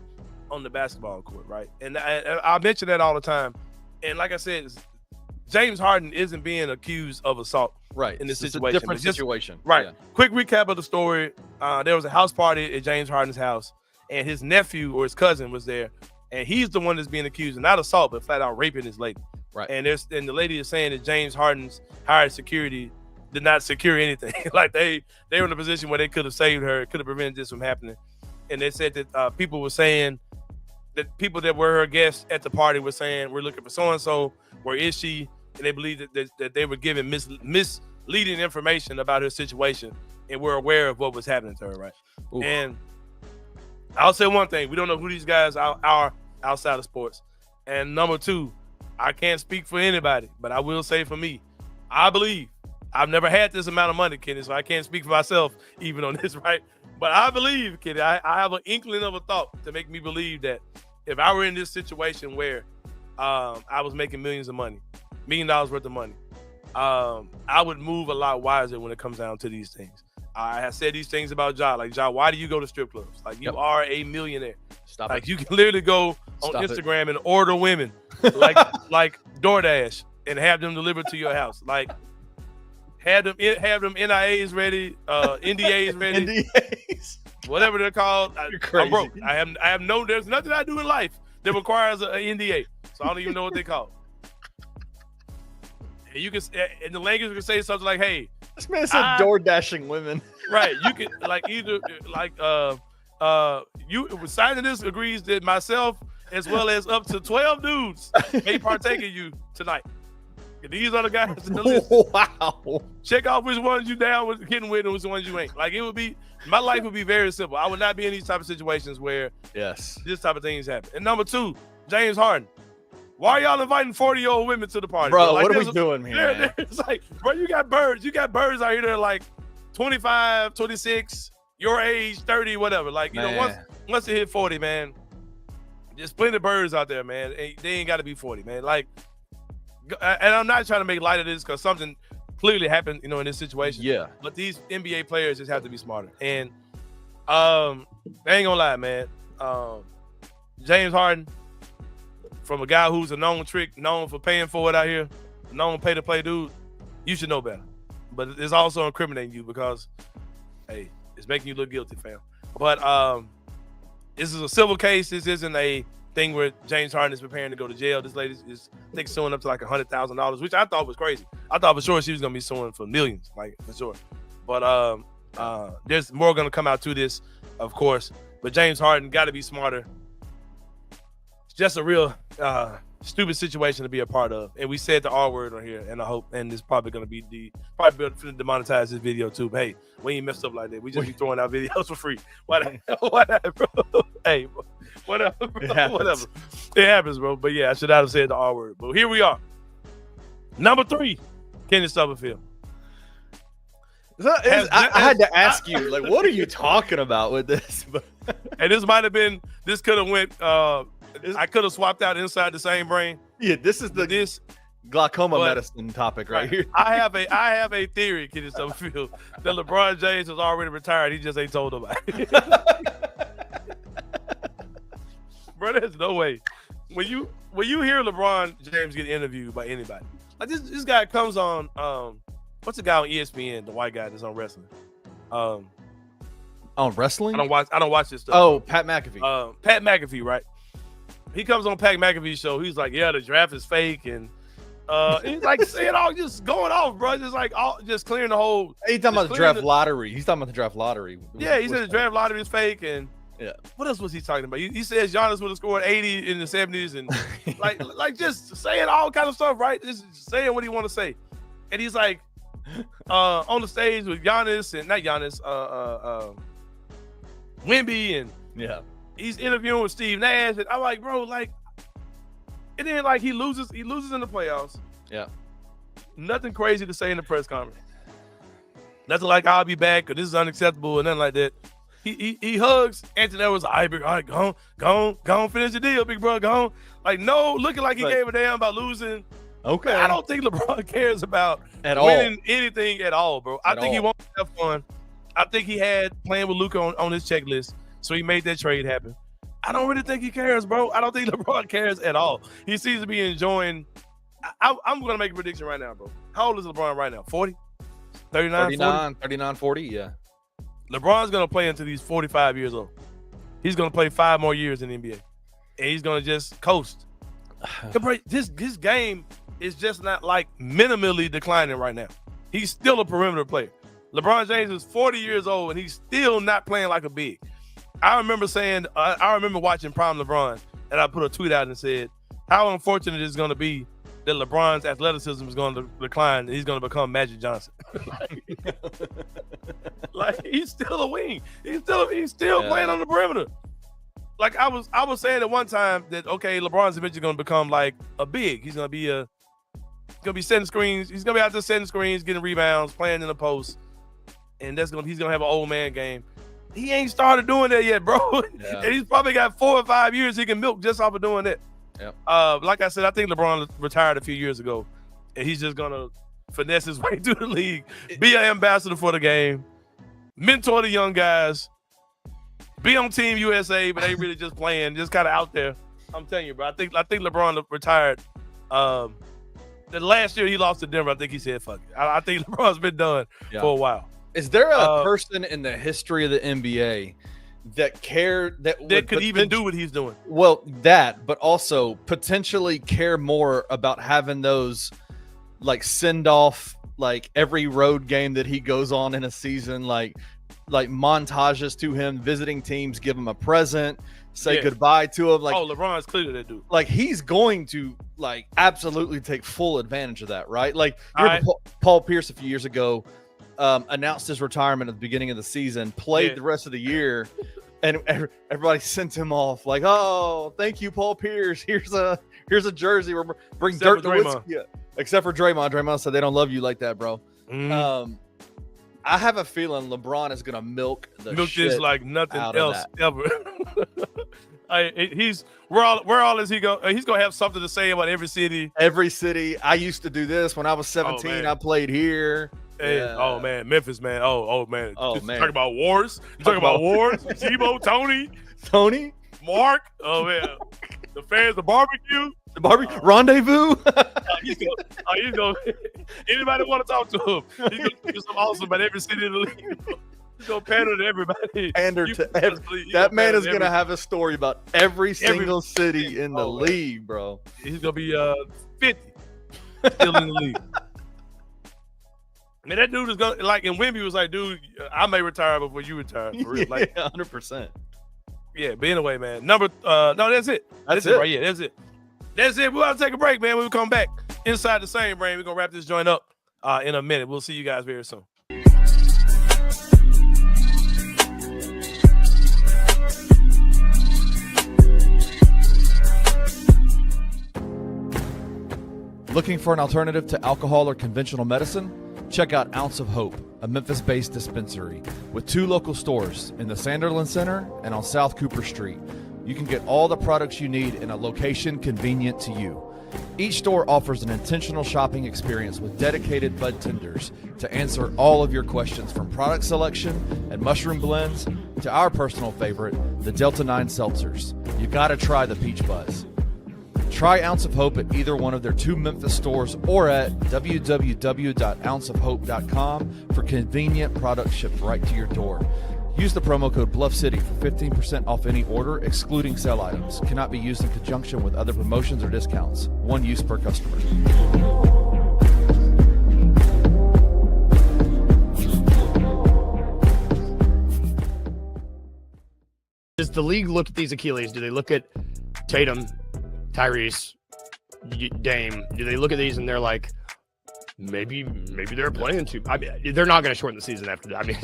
on the basketball court, right? And I mention that all the time. And like I said, James Harden isn't being accused of assault, right? In this situation, it's a different situation, right? Yeah. Quick recap of the story: there was a house party at James Harden's house, and his nephew or his cousin was there, and he's the one that's being accused of not assault, but flat out raping his lady. Right. And the lady is saying that James Harden's hired security did not secure anything. Like they were in a position where they could have saved her, could have prevented this from happening. And they said that people were saying that people that were her guests at the party were saying, we're looking for so-and-so, where is she? And they believed that they were giving misleading information about her situation and were aware of what was happening to her, right? Ooh. And I'll say one thing. We don't know who these guys are outside of sports. And number two, I can't speak for anybody, but I will say for me, I believe I've never had this amount of money, Kenny, so I can't speak for myself even on this, right? But I believe, Kenny, I have an inkling of a thought to make me believe that if I were in this situation where I was making millions of money, $1 million worth of money, I would move a lot wiser when it comes down to these things. I have said these things about Ja. Like, Ja, why do you go to strip clubs? Like, you are a millionaire. Stop like, it. you can literally go on Instagram and order women like DoorDash and have them delivered to your house. Like, have them NIAs ready, NDAs ready, NDAs, whatever they're called. I'm broke. There's nothing I do in life that requires an NDA, so I don't even know what they call. And you can, in the language, you can say something like, "Hey, this man said door dashing women." Right. You can signing this agrees that myself as well as up to 12 dudes may partake in you tonight. These are the guys in the list. Wow. Check off which ones you down with getting with and which ones you ain't. Like, it would be, my life would be very simple. I would not be in these type of situations where this type of things happen. And number two, James Harden. Why are y'all inviting 40-year-old women to the party? Bro, like, what are we doing here, man? It's like, bro, you got birds. You got birds out here that are like 25, 26, your age, 30, whatever. Like, you know, once they hit 40, man, there's plenty of birds out there, man. They ain't got to be 40, man. Like, and I'm not trying to make light of this because something clearly happened, you know, in this situation. Yeah. But these NBA players just have to be smarter. And I ain't gonna lie, man. James Harden, from a guy who's a known trick, known for paying for it out here, known pay-to-play dude, you should know better. But it's also incriminating you because, hey, it's making you look guilty, fam. But this is a civil case. This isn't a thing where James Harden is preparing to go to jail. This lady is, I think, suing up to like $100,000, which I thought was crazy. I thought for sure she was going to be suing for millions, like, for sure. But there's more going to come out to this, of course. But James Harden got to be smarter. It's just a real stupid situation to be a part of. And we said the R word on here, and I hope, and it's probably going to be probably demonetize this video too. But hey, we ain't messed up like that. We just be throwing out videos for free. Whatever, bro. Hey, whatever, bro. Whatever. It happens, bro. But yeah, I should not have said the R word. But here we are. Number 3, Kenny Stubblefield. I had to ask you, like, what are you talking about with this? And this could have went, I could have swapped out inside the same brain. Yeah, this is the glaucoma medicine topic right here. I have a theory, Kenny Stubblefield, that LeBron James is already retired. He just ain't told nobody. Bro, there's no way. When you hear LeBron James get interviewed by anybody, like this guy comes on what's the guy on ESPN, the white guy that's on wrestling? On wrestling? I don't watch this stuff. Oh, Pat McAfee. Pat McAfee, right? He comes on Pat McAfee's show. He's like, yeah, the draft is fake, and he's like saying all just going off, bro. Just like just clearing the whole. He's talking about the draft lottery. He's talking about the draft lottery. Yeah, he said the draft lottery is fake, and yeah. What else was he talking about? He says Giannis would have scored 80 in the 70s, and like just saying all kind of stuff, right? Just saying what he want to say, and he's like on the stage with Giannis and not Giannis, Wemby, and yeah, he's interviewing with Steve Nash, and I'm like, bro, like, and then like he loses in the playoffs. Yeah, nothing crazy to say in the press conference. Nothing like I'll be back or this is unacceptable and nothing like that. He hugs Anthony Edwards. All right, go on, finish the deal, big bro, go on. Like, no, looking like he gave a damn about losing. Okay, I don't think LeBron cares about winning anything at all, bro. I think he wants to have fun. I think he had playing with Luka on his checklist, so he made that trade happen. I don't really think he cares, bro. I don't think LeBron cares at all. He seems to be enjoying. I'm going to make a prediction right now, bro. How old is LeBron right now? 40? 39, 40, yeah. LeBron's going to play until he's 45 years old. He's going to play 5 more years in the NBA. And he's going to just coast. This game is just not like minimally declining right now. He's still a perimeter player. LeBron James is 40 years old and he's still not playing like a big. I remember watching Prime LeBron, and I put a tweet out and said, how unfortunate it's going to be that LeBron's athleticism is going to decline and he's going to become Magic Johnson. like he's still a wing. He's still playing on the perimeter. Like I was saying at one time that okay, LeBron's eventually going to become like a big. He's going to be setting screens. He's going to be out there setting screens, getting rebounds, playing in the post, and he's going to have an old man game. He ain't started doing that yet, bro. Yeah. And he's probably got 4 or 5 years he can milk just off of doing that. Yep. Like I said, I think LeBron retired a few years ago, and he's just gonna finesse his way through the league, be an ambassador for the game, mentor the young guys, be on Team USA, but they really just playing, just kind of out there. I'm telling you, bro. I think LeBron retired. The last year he lost to Denver, I think he said, "Fuck it." I think LeBron's been done for a while. Is there a person in the history of the NBA that could even do what he's doing? Well, but also potentially care more about having those like send off, like every road game that he goes on in a season, like montages to him, visiting teams, give him a present, say goodbye to him. Like, LeBron's clearly that dude. Like he's going to like absolutely take full advantage of that, right? Like Paul Pierce a few years ago announced his retirement at the beginning of the season, played the rest of the year, and everybody sent him off like, "Oh, thank you, Paul Pierce. Here's a jersey. We're bring Dirk Nowitzki." Yeah. Except for Draymond. Draymond said they don't love you like that, bro. Mm. I have a feeling LeBron is gonna milk this like nothing else ever. Where all is he go? He's gonna have something to say about every city. Every city. I used to do this when I was 17. I played here. Hey, oh man, Memphis, man. Oh man. Talking about wars. You talking about wars? Tebow, Tony, Mark. Oh man, the fans, the barbecue, rendezvous. He's going. Anybody want to talk to him? He's gonna do something awesome about every city in the league. He's gonna pander to everybody. That man is gonna have a story about every single city in the league, bro. He's gonna be 50 still in the league. Man, that dude is gonna like, and Wemby was like, dude, I may retire before you retire. For real. Like, 100%. Yeah, but anyway, man. No, that's it. That's it right here. That's it. That's it. We're about to take a break, man. When we come back inside the same brain, we're gonna wrap this joint up in a minute. We'll see you guys very soon. Looking for an alternative to alcohol or conventional medicine? Check out Ounce of Hope, a Memphis-based dispensary with 2 local stores in the Sanderland Center and on South Cooper Street. You can get all the products you need in a location convenient to you. Each store offers an intentional shopping experience with dedicated bud tenders to answer all of your questions, from product selection and mushroom blends to our personal favorite, the Delta 9 seltzers. You gotta try the Peach Buzz. Try Ounce of Hope at either one of their 2 Memphis stores or at www.ounceofhope.com for convenient product shipped right to your door. Use the promo code BluffCity for 15% off any order, excluding sale items. Cannot be used in conjunction with other promotions or discounts. One use per customer. Does the league look at these Achilles? Do they look at Tatum, Tyrese, Dame? Do they look at these and they're like, maybe they're playing too? I mean, they're not going to shorten the season after that. I mean,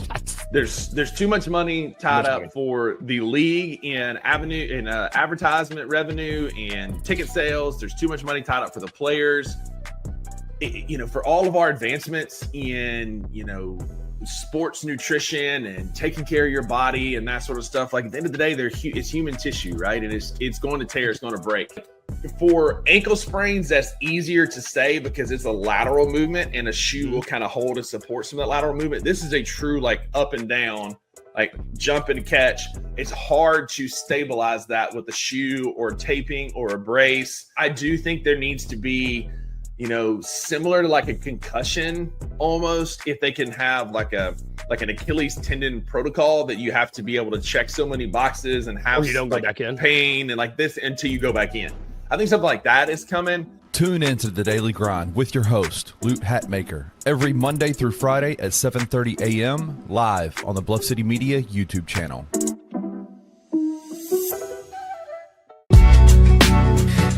there's too much money tied up for the league in advertisement revenue and ticket sales. There's too much money tied up for the players. For all of our advancements in sports nutrition and taking care of your body and that sort of stuff. Like at the end of the day, it's human tissue, right? And it's going to tear, it's going to break. For ankle sprains, that's easier to say because it's a lateral movement and a shoe will kind of hold and support some of that lateral movement. This is a true like up and down, like jump and catch. It's hard to stabilize that with a shoe or taping or a brace. I do think there needs to be similar to like a concussion almost, if they can have like an Achilles tendon protocol that you have to be able to check so many boxes and have you don't go back in pain and like this until you go back in. I think something like that is coming. Tune into The Daily Grind with your host, Luke Hatmaker, every Monday through Friday at 7:30 a.m. live on the Bluff City Media YouTube channel.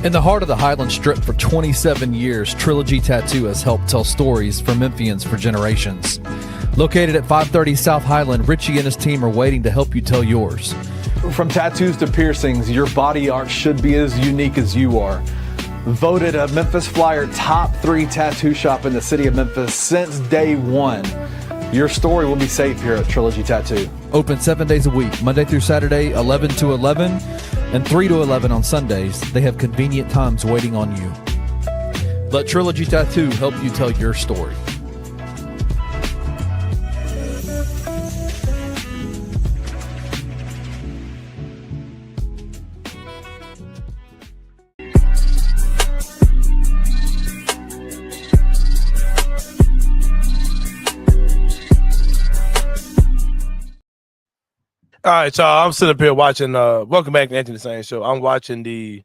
In the heart of the Highland Strip for 27 years, Trilogy Tattoo has helped tell stories for Memphians for generations. Located at 530 South Highland, Richie and his team are waiting to help you tell yours. From tattoos to piercings, your body art should be as unique as you are. Voted a Memphis Flyer top 3 tattoo shop in the city of Memphis since day one. Your story will be safe here at Trilogy Tattoo. Open 7 days a week, Monday through Saturday, 11 to 11, and 3 to 11 on Sundays. They have convenient times waiting on you. Let Trilogy Tattoo help you tell your story. All right, y'all. I'm sitting up here watching. Welcome back to Anthony Sain Show. I'm watching the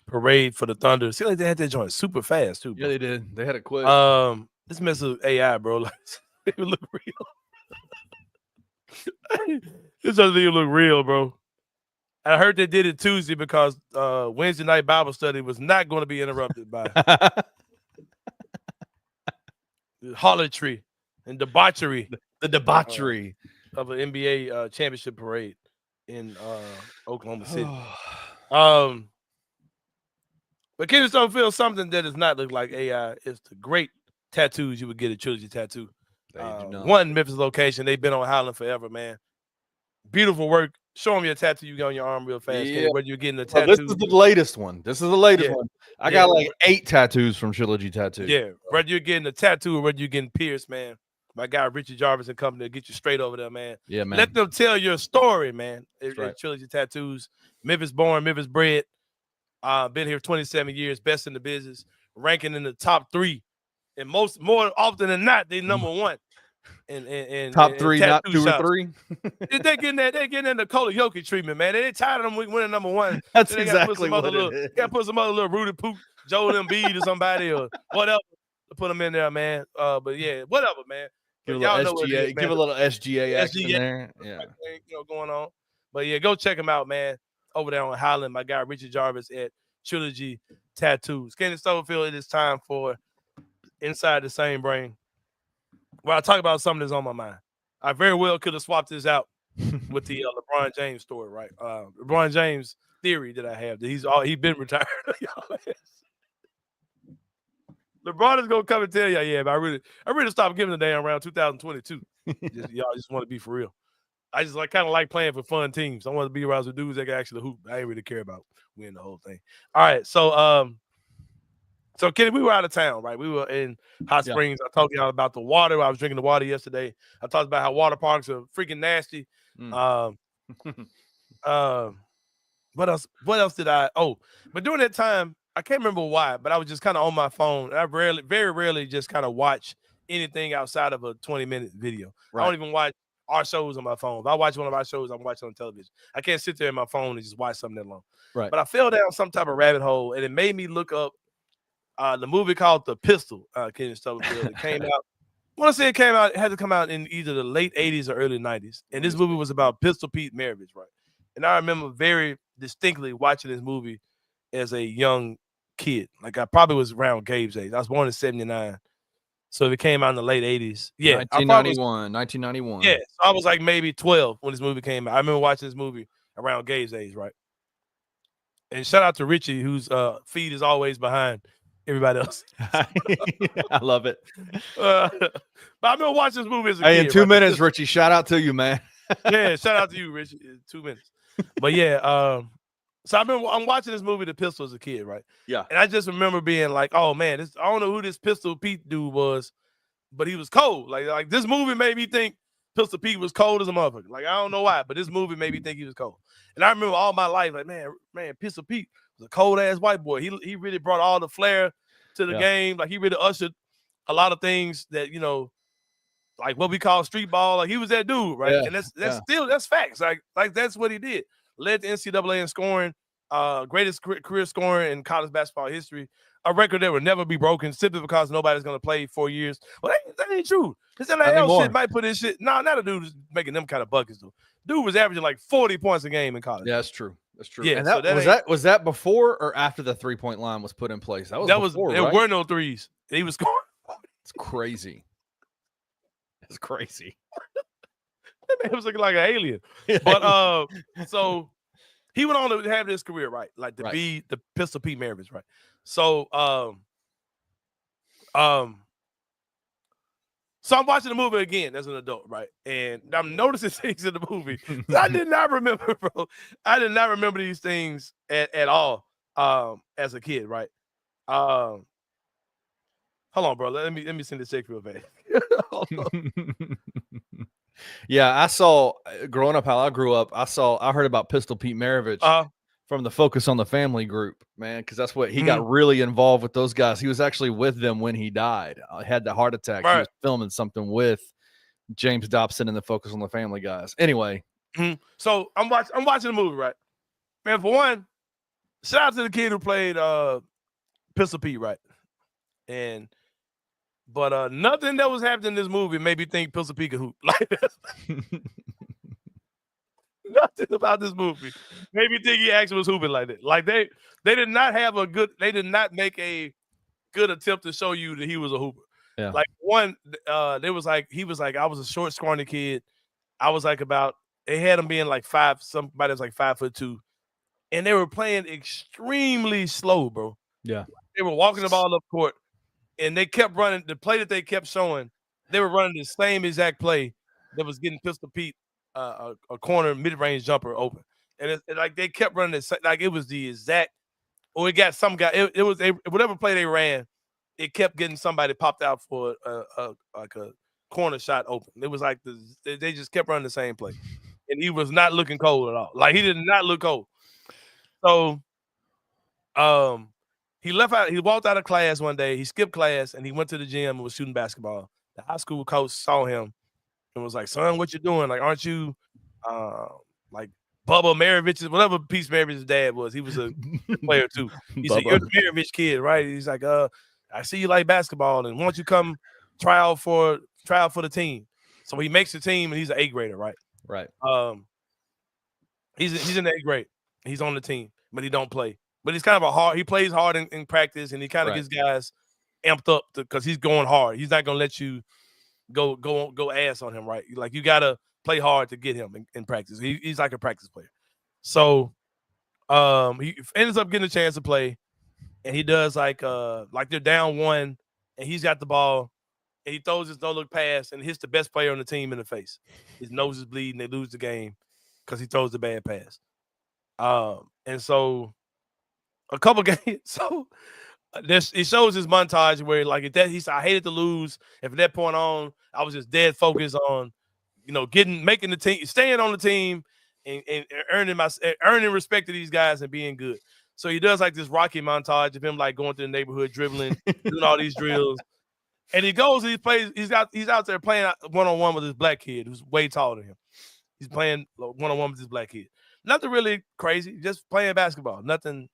parade for the Thunder. See, like they had that joint super fast too. Bro. Yeah, they did. They had it quick. This mess with AI, bro. Like, it look real. This doesn't even look real, bro. I heard they did it Tuesday because Wednesday night Bible study was not going to be interrupted by harlotry and debauchery. The debauchery Of an NBA championship parade in Oklahoma City. But Kenny Stone feels something that does not look like AI. It's the great tattoos you would get at Trilogy Tattoo. One Memphis location. They've been on Highland forever, man. Beautiful work. Show them your tattoo you got on your arm real fast. Yeah. Whether you're getting a tattoo. This is the latest one. one. I got like 8 tattoos from Trilogy Tattoo. Yeah. Whether you're getting a tattoo or whether you're getting pierced, man. My guy Richard Jarvis and company will get you straight over there, man. Yeah, man. Let them tell your story, man. Right. Trilogy Tattoos, Memphis born, Memphis bred. Been here 27 years, best in the business, ranking in the top 3, and more often than not, they number 1. And top 3, not 2 shops. or 3. They getting in the Kola Yoki treatment, man. They tired of them winning number 1. That's exactly what it is. Got to put some other little Rudy Poop, Joel Embiid or somebody or whatever to put them in there, man. But yeah, whatever, man. Give a little SGA action there. Yeah. Going on. But yeah, go check him out, man. Over there on Highland, my guy Richard Jarvis at Trilogy Tattoos. Kenny Stubblefield, it is time for Inside the Same Brain, where I talk about something that's on my mind. I very well could have swapped this out with the LeBron James story, right? LeBron James theory that I have that he's been retired. LeBron is gonna come and tell y'all, but I really stopped giving a damn around 2022. Y'all just want to be for real. I just kind of like playing for fun teams. I want to be around some dudes that can actually hoop. I ain't really care about winning the whole thing. All right, so Kenny, we were out of town, right? We were in Hot Springs. I talked y'all about the water. I was drinking the water yesterday. I talked about how water parks are freaking nasty. What else did I? Oh, but during that time, I can't remember why, but I was just kind of on my phone. I very rarely just kind of watch anything outside of a 20-minute video. Right. I don't even watch our shows on my phone. If I watch one of our shows, I'm watching on television. I can't sit there in my phone and just watch something that long. Right. But I fell down some type of rabbit hole, and it made me look up the movie called The Pistol, Kenny Stubblefield. It came out. I want to say it had to come out in either the late 80s or early 90s. And this movie was about Pistol Pete Maravich, right? And I remember very distinctly watching this movie as a young kid. Like I probably was around Gabe's age. I was born in 79. So if it came out in the late 80s. Yeah. 1991. Yeah. So I was like maybe 12 when this movie came out. I remember watching this movie around Gabe's age, right? And shout out to Richie, whose feed is always behind everybody else. I love it. But I remember watching this movie as a hey, kid. in 2 minutes, Richie, shout out to you, man. Yeah, shout out to you, Richie. 2 minutes. But yeah, so I'm watching this movie, The Pistol, as a kid, right? Yeah. And I just remember being like, oh man, I don't know who this Pistol Pete dude was, but he was cold. Like this movie made me think Pistol Pete was cold as a motherfucker. Like I don't know why, but this movie made me think he was cold. And I remember all my life, like, man, Pistol Pete was a cold ass white boy. He really brought all the flair to the game. Like he really ushered a lot of things that, you know, like what we call street ball. Like he was that dude, right? Yeah. And that's facts. Like that's what he did. Led the NCAA in scoring, greatest career scoring in college basketball history. A record that will never be broken simply because nobody's going to play 4 years. Well, that ain't true. This NIL shit might put this shit. No, not a dude who's making them kind of buckets, though. Dude was averaging like 40 points a game in college. Yeah, that's true. That's true. Yeah, and so was that before or after the 3-point line was put in place? That was before, there right? were no threes. He was scoring. It's crazy. It's crazy. That man was looking like an alien. But so he went on to have this career, right? Like to be the Pistol Pete Maravich, right? So so I'm watching the movie again as an adult, right? And I'm noticing things in the movie I did not remember, bro. I did not remember these things at all as a kid, right? Hold on, bro. Let me send this check real fast. Yeah, I saw growing up how I grew up. I heard about Pistol Pete Maravich from the Focus on the Family group, man, because that's what he got really involved with those guys. He was actually with them when he died. Had the heart attack. Right. He was filming something with James Dobson and the Focus on the Family guys. Anyway, so I'm watching the movie, right? Man, for one, shout out to the kid who played Pistol Pete, right? But nothing that was happening in this movie made me think Pistol Pete could hoop. Like nothing about this movie made me think he actually was hooping like that. Like they did not make a good attempt to show you that he was a hooper. Yeah. Like one, he was like, I was a short, scrawny kid. I was like they had him being like somebody was like 5'2", and they were playing extremely slow, bro. Yeah. They were walking the ball up court. And they kept running the play that they kept showing. They were running the same exact play that was getting Pistol Pete a corner mid-range jumper open, and like they kept running this like it was the exact. Or it got some guy. It was whatever play they ran, it kept getting somebody popped out for a corner shot open. It was like they just kept running the same play, and he was not looking cold at all. Like he did not look cold. So, he walked out of class one day. He skipped class and he went to the gym and was shooting basketball. The high school coach saw him and was like, son, what you doing? Like, aren't you like Bubba Maravich's, whatever piece Maravich's dad was? He was a player too. He said, you're the Maravich kid, right? He's like, I see you like basketball and why don't you come try out for the team? So he makes the team and he's an 8th grader, right? Right. He's in the 8th grade. He's on the team, but he don't play. But he's kind of he plays hard in practice, and he kind of gets guys amped up because he's going hard. He's not gonna let you go ass on him, right? Like you gotta play hard to get him in practice. He's like a practice player. So he ends up getting a chance to play, and he does like they're down 1, and he's got the ball, and he throws his no-look pass and hits the best player on the team in the face. His nose is bleeding. They lose the game because he throws the bad pass. And so a couple games. So it shows his montage where like at that he said I hated to lose, and from that point on I was just dead focused on making the team, staying on the team, and earning respect to these guys and being good. So he does like this Rocky montage of him like going through the neighborhood, dribbling, doing all these drills. And he goes and he plays. He's out there playing one-on-one with this black kid who's way taller than him. He's playing one-on-one with this black kid. Nothing really crazy, just playing basketball. Nothing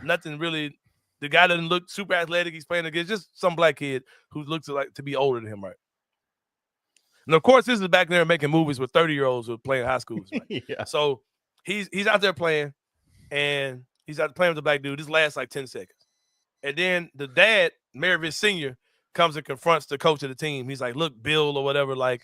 really. The guy doesn't look super athletic. He's playing against just some black kid who looks like to be older than him, right? And of course, this is back there making movies with 30-year-olds who are playing high schools. Right? Yeah. So he's out there playing, and he's out there playing with the black dude. This lasts like 10 seconds. And then the dad, Memphis Sr., comes and confronts the coach of the team. He's like, look, Bill or whatever, like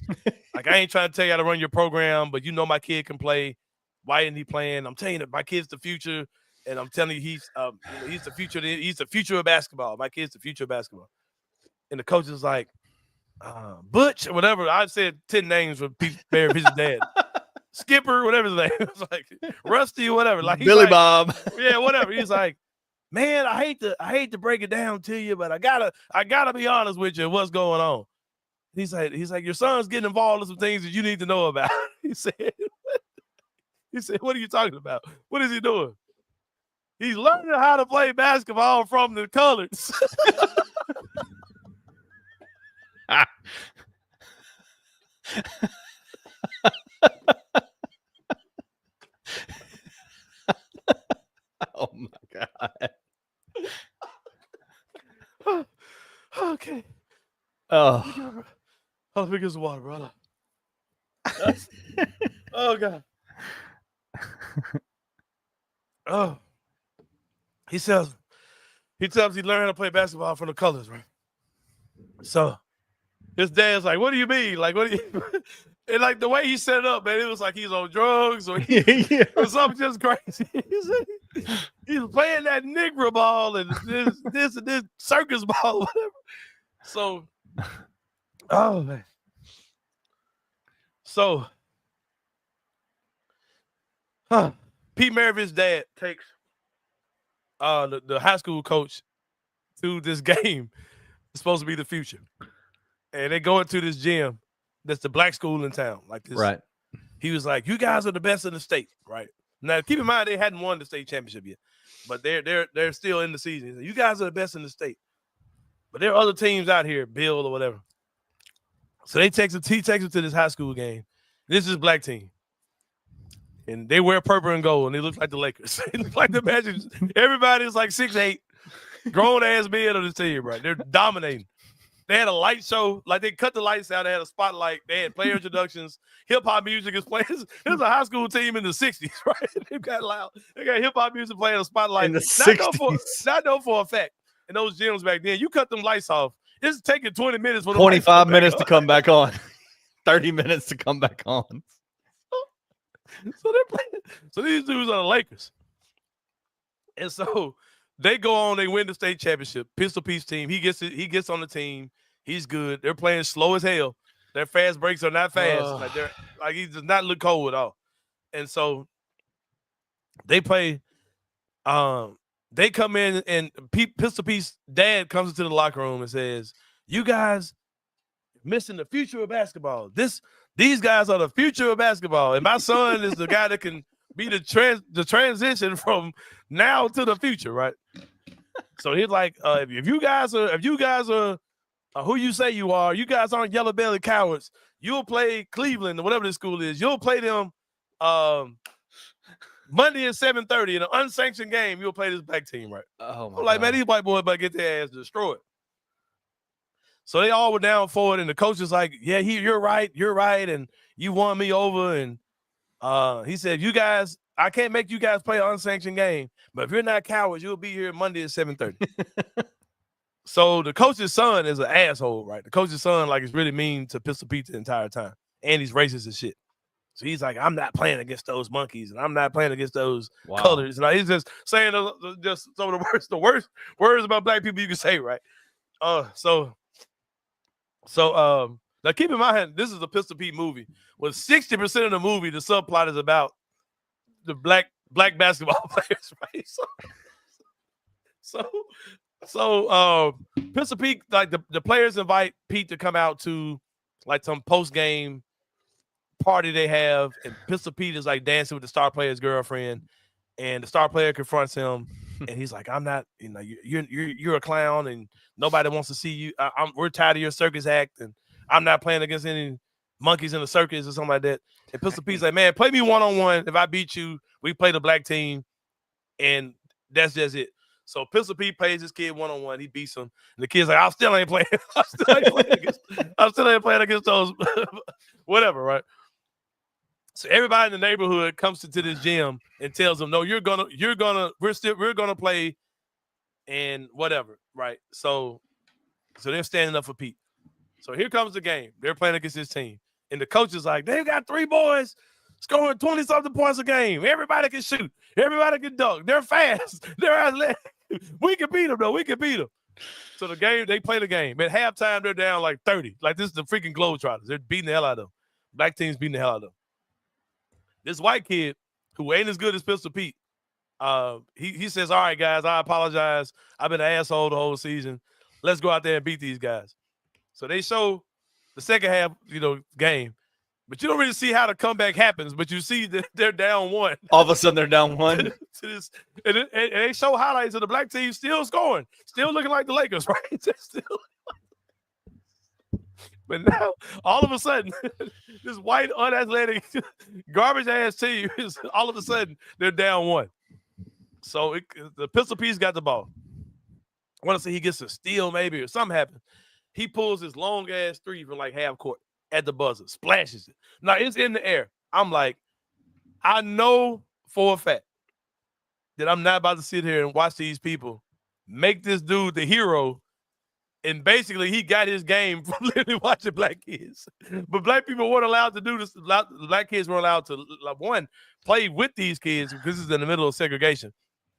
I ain't trying to tell you how to run your program, but you know my kid can play. Why isn't he playing? I'm telling you that my kid's the future, and I'm telling you he's the future. He's the future of basketball. My kid's the future of basketball. And the coach is like, Butch or whatever. I said 10 names for Memphis' dad. Skipper, whatever his name. It's like Rusty or whatever. Like Billy like, Bob. Yeah, whatever. He's like, man, I hate to break it down to you, but I gotta be honest with you. What's going on? He's like, your son's getting involved in some things that you need to know about. He said, what are you talking about? What is he doing? He's learning how to play basketball from the colors. Oh my God. Okay. Oh. Let me get some water, brother. Oh God. Oh. He tells he learned how to play basketball from the colors, right? So his dad's like, what do you mean? Like, what do you and like the way he set it up, man, it was like he's on drugs or or something just crazy. He's playing that Negro ball and this circus ball, whatever. So, oh man. So, Pete Maravich's dad takes the high school coach to this game. It's supposed to be the future. And they go into this gym that's the black school in town. Like this. Right. He was like, you guys are the best in the state, right? Now, keep in mind, they hadn't won the state championship yet. But they're still in the season. Like, you guys are the best in the state. But there are other teams out here, Bill or whatever. So he takes him to this high school game. This is black team. And they wear purple and gold, and they look like the Lakers. They look like the Magic. Everybody's like 6'8", grown-ass men on the team, right? They're dominating. They had a light show. Like, they cut the lights out. They had a spotlight. They had player introductions. Hip-hop music is playing. There's a high school team in the 60s, right? They got hip-hop music playing a spotlight. In the 60s. Not known for a fact. In those gyms back then, you cut them lights off. It's taking 20 minutes for 25 minutes to come back on. 30 minutes to come back on. So they're playing. So these dudes are the Lakers. And so they go on, they win the state championship. Pistol Pete's team. He gets on the team. He's good. They're playing slow as hell. Their fast breaks are not fast. Like he does not look cold at all. And so they play. They come in and Pistol Pete's dad comes into the locker room and says, you guys missing the future of basketball. These guys are the future of basketball. And my son is the guy that can be the transition from now to the future, right? So he's like, if you guys are who you say you are, you guys aren't yellow belly cowards. You'll play Cleveland or whatever the school is. You'll play them Monday at 7:30 in an unsanctioned game. You'll play this black team, right? Oh my I'm like, God. man, these white boys about to get their ass destroyed. So they all were down for it, and the coach is like, yeah, you're right, and you won me over. And he said, you guys, I can't make you guys play an unsanctioned game, but if you're not cowards, you'll be here Monday at 7:30. So the coach's son is an asshole, right? The coach's son, like, is really mean to Pistol Pete the entire time, and he's racist as shit. So he's like, I'm not playing against those monkeys, and I'm not playing against those colors. And he's just saying just some of the worst words about black people you can say, right? So now keep in mind, this is a Pistol Pete movie. With 60% of the movie, the subplot is about the black basketball players, right? So Pistol Pete, like the players invite Pete to come out to like some post game party they have, and Pistol Pete is like dancing with the star player's girlfriend, and the star player confronts him, and he's like, "I'm not, you're a clown, and nobody wants to see you. We're tired of your circus act, and I'm not playing against any monkeys in the circus or something like that." And Pistol Pete's like, "Man, play me 1-on-1. If I beat you, we play the black team, and that's just it." So Pistol Pete plays this kid 1-on-1. He beats him, and the kid's like, "I still ain't playing. I still ain't playing against those, whatever, right?" So everybody in the neighborhood comes to this gym and tells them, "No, we're gonna play, and whatever, right?" So they're standing up for Pete. So here comes the game. They're playing against his team, and the coach is like, "They've got 3 boys scoring 20-something points a game. Everybody can shoot. Everybody can dunk. They're fast. They're athletic. We can beat them, though. We can beat them." So they play the game. At halftime, they're down like 30. Like, this is the freaking Globetrotters. They're beating the hell out of them. Black team's beating the hell out of them. This white kid, who ain't as good as Pistol Pete, he says, "All right, guys, I apologize. I've been an asshole the whole season. Let's go out there and beat these guys." So they show the second half, game. But you don't really see how the comeback happens, but you see that they're down 1. All of a sudden, they're down 1. And they show highlights of the black team still scoring, still looking like the Lakers, right? But now, all of a sudden, this white, unathletic, garbage-ass team is all of a sudden, they're down 1. So the Pistol Pete's got the ball. I want to say he gets a steal maybe or something happens. He pulls his long-ass 3 from like half court at the buzzer, splashes it. Now, it's in the air. I'm like, I know for a fact that I'm not about to sit here and watch these people make this dude the hero. And basically, he got his game from literally watching black kids. But black people weren't allowed to do this. Black kids weren't allowed to, one, play with these kids because this is in the middle of segregation.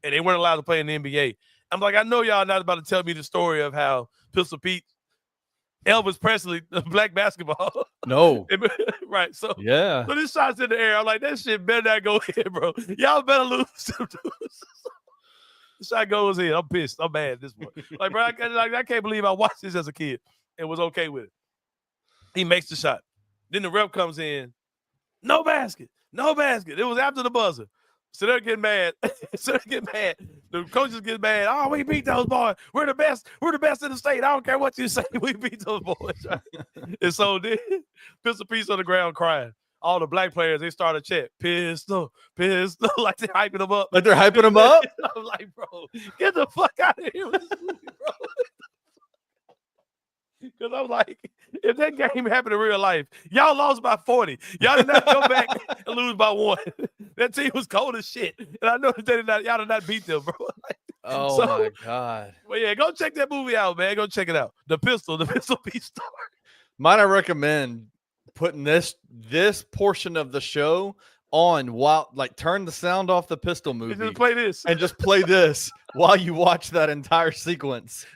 And they weren't allowed to play in the NBA. I'm like, I know y'all not about to tell me the story of how Pistol Pete, Elvis Presley, black basketball. No. Right. So, yeah. So this shot's in the air. I'm like, that shit better not go in, bro. Y'all better lose. The shot goes in. I'm pissed. I'm mad at this point. Like, bro, I can't believe I watched this as a kid and was okay with it. He makes the shot. Then the ref comes in. No basket. No basket. It was after the buzzer. So they're getting mad. The coaches get mad. "Oh, we beat those boys. We're the best. We're the best in the state. I don't care what you say. We beat those boys." Right? And so then Pistol Pete's on the ground crying. All the black players, they start a chant. Pistol, like they're hyping them up. Like they're hyping them up? I'm like, bro, get the fuck out of here with this movie, bro. Because I'm like, if that game happened in real life, y'all lost by 40. Y'all did not come back and lose by 1. That team was cold as shit. And I know that y'all did not beat them, bro. My God. Well, yeah, go check that movie out, man. Go check it out. The Pistol Pete story. Might I recommend putting this portion of the show on while, like, turn the sound off the Pistol movie. Just play this. And just play this while you watch that entire sequence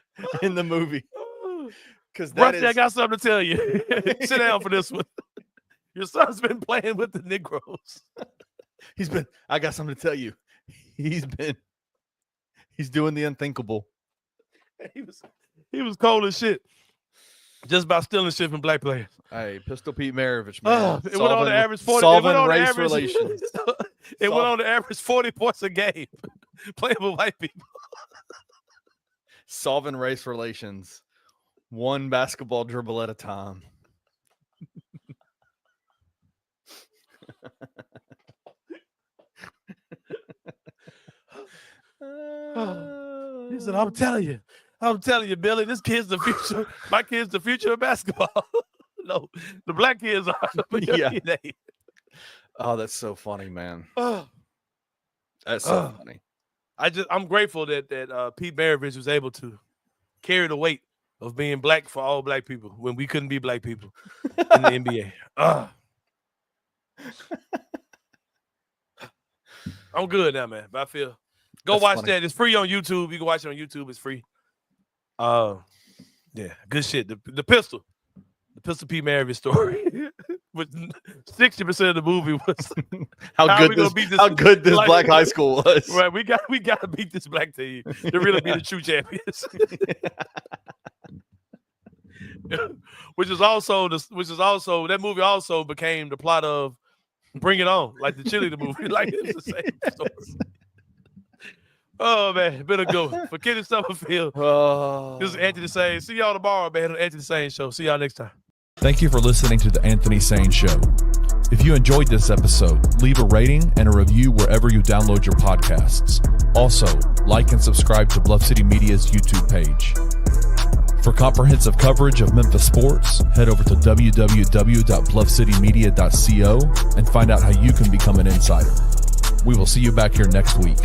in the movie. Because Rusty, I got something to tell you. Sit down for this one. Your son's been playing with the Negroes. I got something to tell you. He's doing the unthinkable. He was cold as shit. Just about stealing shit from black players. Hey, Pistol Pete Maravich, man. It went on the average 40. Solving race relations. It went on the average 40 points a game playing with white people. Solving race relations. One basketball dribble at a time. He said, I'm telling you, Billy, this kid's the future. My kid's the future of basketball. No, the black kids are. Yeah. Oh, that's so funny, man. That's so funny. I'm grateful that Pete Maravich was able to carry the weight of being black for all black people when we couldn't be black people in the NBA. I'm good now, man. But I feel go watch that. It's free on YouTube. You can watch it on YouTube. It's free. Yeah, good shit. The Pistol Pete Maravich story. With 60% of the movie was how good this black high school was. Right, we got to beat this black team to really be the true champions. Which is also that movie also became the plot of Bring It On, like the cheerleader movie. Like it's the same story. Oh, man. Better go. For Kenny Summerfield. This is Anthony Sain. See y'all tomorrow, man, on the Anthony Sain Show. See y'all next time. Thank you for listening to the Anthony Sain Show. If you enjoyed this episode, leave a rating and a review wherever you download your podcasts. Also, like and subscribe to Bluff City Media's YouTube page. For comprehensive coverage of Memphis sports, head over to www.bluffcitymedia.co and find out how you can become an insider. We will see you back here next week.